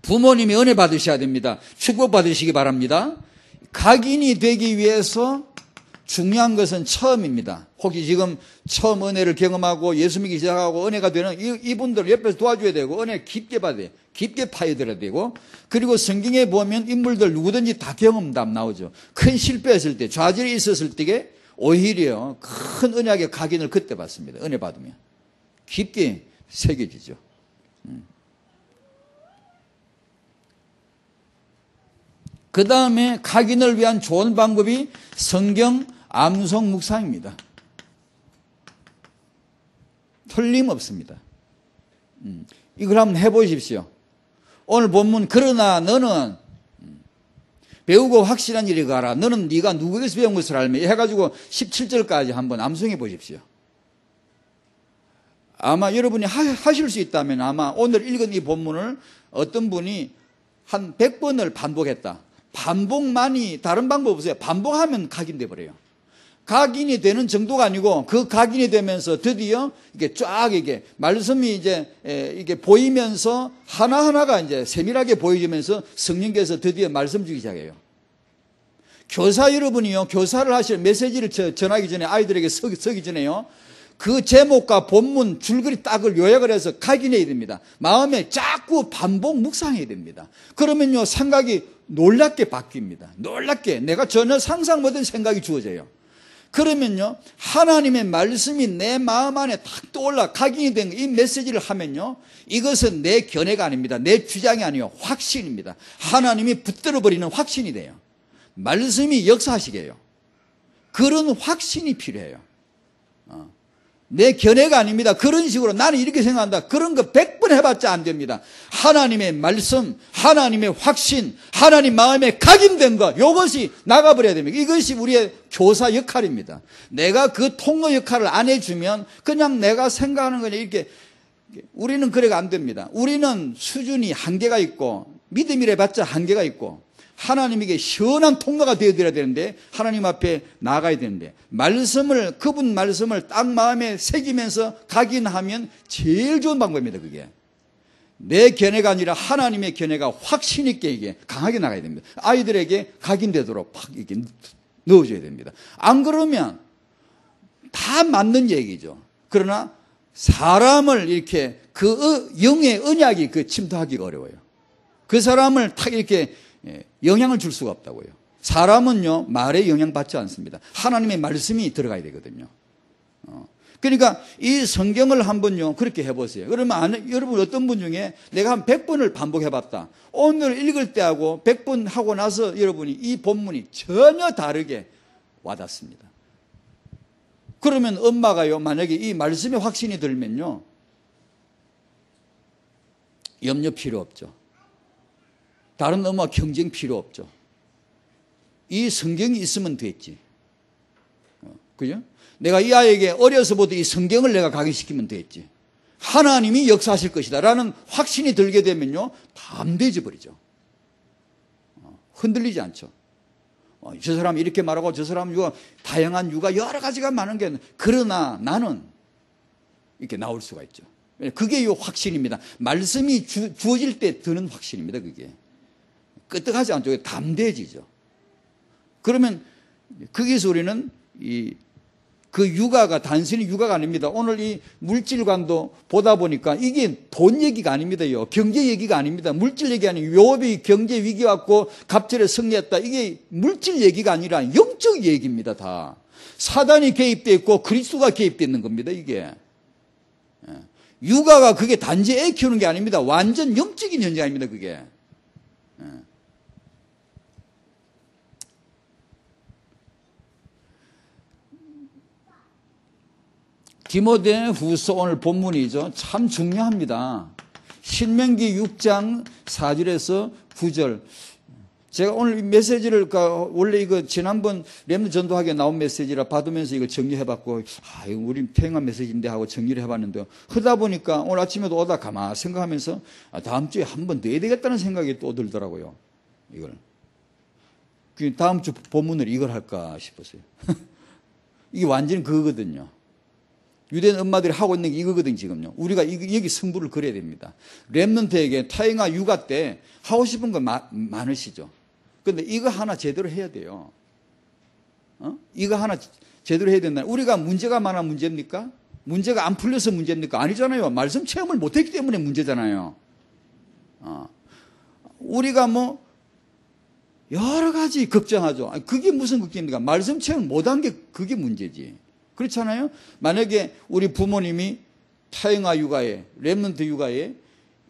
S1: 부모님이 은혜 받으셔야 됩니다. 축복 받으시기 바랍니다. 각인이 되기 위해서 중요한 것은 처음입니다. 혹시 지금 처음 은혜를 경험하고 예수 믿기 시작하고 은혜가 되는 이분들 옆에서 도와줘야 되고, 은혜 깊게 받아야 돼요. 깊게 파여들어야 되고, 그리고 성경에 보면 인물들 누구든지 다 경험담 나오죠. 큰 실패했을 때, 좌절이 있었을 때에 오히려 큰 언약의 각인을 그때 받습니다. 은혜 받으면 깊게 새겨지죠. 그 다음에 각인을 위한 좋은 방법이 성경 암송 묵상입니다. 틀림없습니다. 이걸 한번 해보십시오. 오늘 본문, 그러나 너는 배우고 확실한 일이 가라. 너는 네가 누구에게서 배운 것을 알며, 해가지고 17절까지 한번 암송해 보십시오. 아마 여러분이 하실 수 있다면 아마 오늘 읽은 이 본문을 어떤 분이 한 100번을 반복했다. 반복만이, 다른 방법 없어요. 반복하면 각인돼 버려요. 각인이 되는 정도가 아니고, 그 각인이 되면서 드디어 이게 쫙 이게 말씀이 이게 보이면서 하나하나가 이제 세밀하게 보여지면서 성령께서 드디어 말씀 주기 시작해요. 교사 여러분이요, 교사를 하실 메시지를 전하기 전에, 아이들에게 서기 전에요, 그 제목과 본문 줄거리 딱을 요약을 해서 각인해야 됩니다. 마음에 자꾸 반복 묵상해야 됩니다. 그러면요, 생각이 놀랍게 바뀝니다. 놀랍게 내가 전혀 상상 못한 생각이 주어져요. 그러면요, 하나님의 말씀이 내 마음 안에 탁 떠올라 각인이 된 이 메시지를 하면요, 이것은 내 견해가 아닙니다. 내 주장이 아니요, 확신입니다. 하나님이 붙들어 버리는 확신이 돼요. 말씀이 역사하시게 해요. 그런 확신이 필요해요. 내 견해가 아닙니다. 그런 식으로 나는 이렇게 생각한다. 그런 거 100번 해봤자 안 됩니다. 하나님의 말씀, 하나님의 확신, 하나님 마음에 각인된 것, 이것이 나가버려야 됩니다. 이것이 우리의 교사 역할입니다. 내가 그 통로 역할을 안 해주면 그냥 내가 생각하는 거냐, 이렇게. 우리는 그래가 안 됩니다. 우리는 수준이 한계가 있고, 믿음이라 봤자 한계가 있고, 하나님에게 시원한 통로가 되어드려야 되는데, 하나님 앞에 나가야 되는데, 말씀을, 그분 말씀을 딱 마음에 새기면서 각인하면 제일 좋은 방법입니다. 그게 내 견해가 아니라 하나님의 견해가 확신 있게 이게 강하게 나가야 됩니다. 아이들에게 각인되도록 팍 이렇게 넣어줘야 됩니다. 안 그러면 다 맞는 얘기죠. 그러나 사람을 이렇게 그 영의 언약이 침투하기가 어려워요. 그 사람을 탁 이렇게 영향을 줄 수가 없다고요. 사람은요, 말에 영향받지 않습니다. 하나님의 말씀이 들어가야 되거든요. 그러니까 이 성경을 한번요, 그렇게 해보세요. 그러면 여러분 어떤 분 중에 내가 한 100번을 반복해봤다. 오늘 읽을 때하고 100번 하고 나서 여러분이 이 본문이 전혀 다르게 와닿습니다. 그러면 엄마가요, 만약에 이 말씀에 확신이 들면요, 염려 필요 없죠. 다른 엄마 경쟁 필요 없죠. 이 성경이 있으면 됐지. 그죠? 내가 이 아이에게 어려서부터 이 성경을 내가 각인시키면 됐지. 하나님이 역사하실 것이다 라는 확신이 들게 되면요, 담대해져 버리죠. 흔들리지 않죠. 저 사람 이렇게 말하고 저 사람 다양한 유가 여러 가지가 많은 게, 그러나 나는 이렇게 나올 수가 있죠. 그게 이 확신입니다. 말씀이 주어질 때 드는 확신입니다. 그게 끄떡하지 않죠. 담대해지죠. 그러면 거기서 우리는 그 육아가 단순히 육아가 아닙니다. 오늘 이 물질관도 보다 보니까 이게 돈 얘기가 아닙니다요. 경제 얘기가 아닙니다. 물질 얘기 아니에요. 요압이 경제 위기 왔고 갑절에 승리했다. 이게 물질 얘기가 아니라 영적 얘기입니다. 다 사단이 개입되어 있고 그리스도가 개입되어 있는 겁니다. 이게 육아가 그게 단지 애 키우는 게 아닙니다. 완전 영적인 현장입니다. 그게. 디모데후서 오늘 본문이죠. 참 중요합니다. 신명기 6장 4절에서 9절. 제가 오늘 이 메시지를, 원래 이거 지난번 렘넌트 전도하게 나온 메시지라 받으면서 이걸 정리해봤고, 이거 우리 평안 메시지인데 하고 정리를 해봤는데, 하다 보니까 오늘 아침에도 오다 가만 생각하면서, 다음 주에 한 번 더 해야 되겠다는 생각이 또 들더라고요. 이걸. 다음 주 본문을 이걸 할까 싶었어요. 이게 완전히 그거거든요. 유대인 엄마들이 하고 있는 게 이거거든요, 지금요. 우리가 여기 승부를 걸어야 됩니다. 렘넌트에게 타행아 육아 때 하고 싶은 거 많으시죠. 근데 이거 하나 제대로 해야 돼요. 이거 하나 제대로 해야 된다. 우리가 문제가 많아 문제입니까? 문제가 안 풀려서 문제입니까? 아니잖아요. 말씀 체험을 못했기 때문에 문제잖아요. 우리가 뭐 여러 가지 걱정하죠. 그게 무슨 걱정입니까? 말씀 체험을 못한 게 그게 문제지. 그렇잖아요. 만약에 우리 부모님이 타행아 육아에 렘넌트 육아에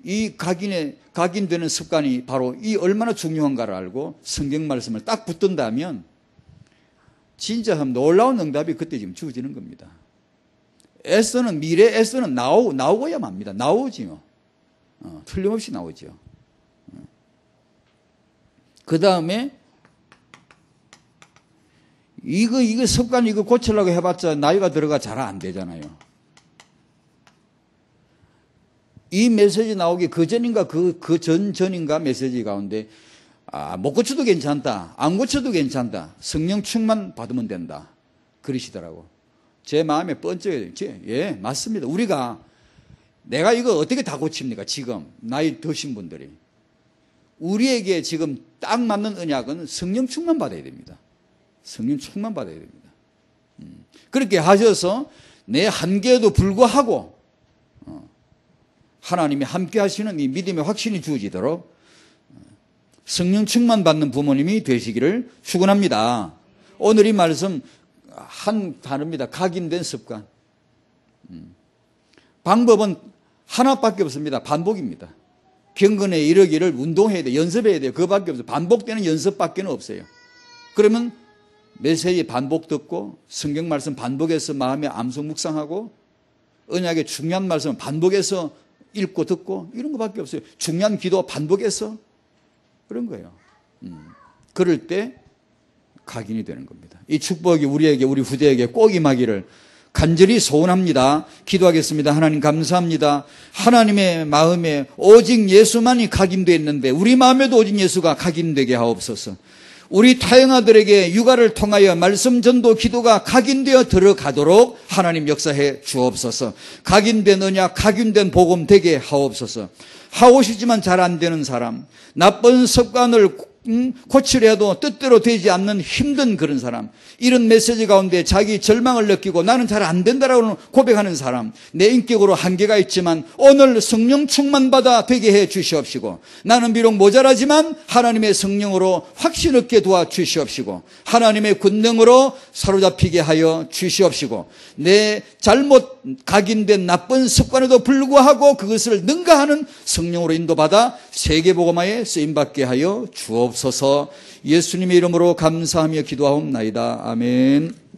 S1: 이 각인되는 습관이 바로 이 얼마나 중요한가를 알고 성경 말씀을 딱 붙든다면 진짜 놀라운 응답이 그때 지금 주어지는 겁니다. 미래 에서는 나오고야 맙니다. 나오지요. 틀림없이 나오죠. 그 다음에 이거 습관 이거 고치려고 해봤자 나이가 들어가 잘 안 되잖아요. 이 메시지 나오기 그전인가 그 전인가 메시지 가운데 못 고쳐도 괜찮다. 안 고쳐도 괜찮다. 성령 충만 받으면 된다. 그러시더라고. 제 마음에 번쩍해요. 예, 맞습니다. 내가 이거 어떻게 다 고칩니까? 지금 나이 드신 분들이. 우리에게 지금 딱 맞는 언약은 성령 충만 받아야 됩니다. 성령 충만 받아야 됩니다. 그렇게 하셔서 내 한계에도 불구하고 하나님이 함께 하시는 이 믿음의 확신이 주어지도록 성령 충만 받는 부모님이 되시기를 축원합니다. 오늘 이 말씀 한 단어입니다. 각인된 습관. 방법은 하나밖에 없습니다. 반복입니다. 경건에 이르기를 운동해야 돼요. 연습해야 돼요. 그거밖에 없어요. 반복되는 연습밖에 없어요. 그러면 메시지 반복 듣고 성경 말씀 반복해서 마음에 암송 묵상하고 언약의 중요한 말씀 반복해서 읽고 듣고 이런 것밖에 없어요. 중요한 기도 반복해서 그런 거예요. 그럴 때 각인이 되는 겁니다. 이 축복이 우리에게 우리 후대에게 꼭 임하기를 간절히 소원합니다. 기도하겠습니다. 하나님 감사합니다. 하나님의 마음에 오직 예수만이 각인되어 있는데 우리 마음에도 오직 예수가 각인되게 하옵소서. 우리 타영아들에게 육아를 통하여 말씀 전도 기도가 각인되어 들어가도록 하나님 역사해 주옵소서. 각인된 언약, 각인된 복음 되게 하옵소서. 하고 싶지만 잘 안 되는 사람, 나쁜 습관을 고치려 해도 뜻대로 되지 않는 힘든 그런 사람, 이런 메시지 가운데 자기 절망을 느끼고 나는 잘 안 된다라고 고백하는 사람, 내 인격으로 한계가 있지만 오늘 성령 충만받아 되게 해 주시옵시고, 나는 비록 모자라지만 하나님의 성령으로 확신 얻게 도와주시옵시고, 하나님의 권능으로 사로잡히게 하여 주시옵시고, 내 잘못 각인된 나쁜 습관에도 불구하고 그것을 능가하는 성령으로 인도받아 세계복음화에 쓰임받게 하여 주옵소서. 예수님의 이름으로 감사하며 기도하옵나이다. 아멘.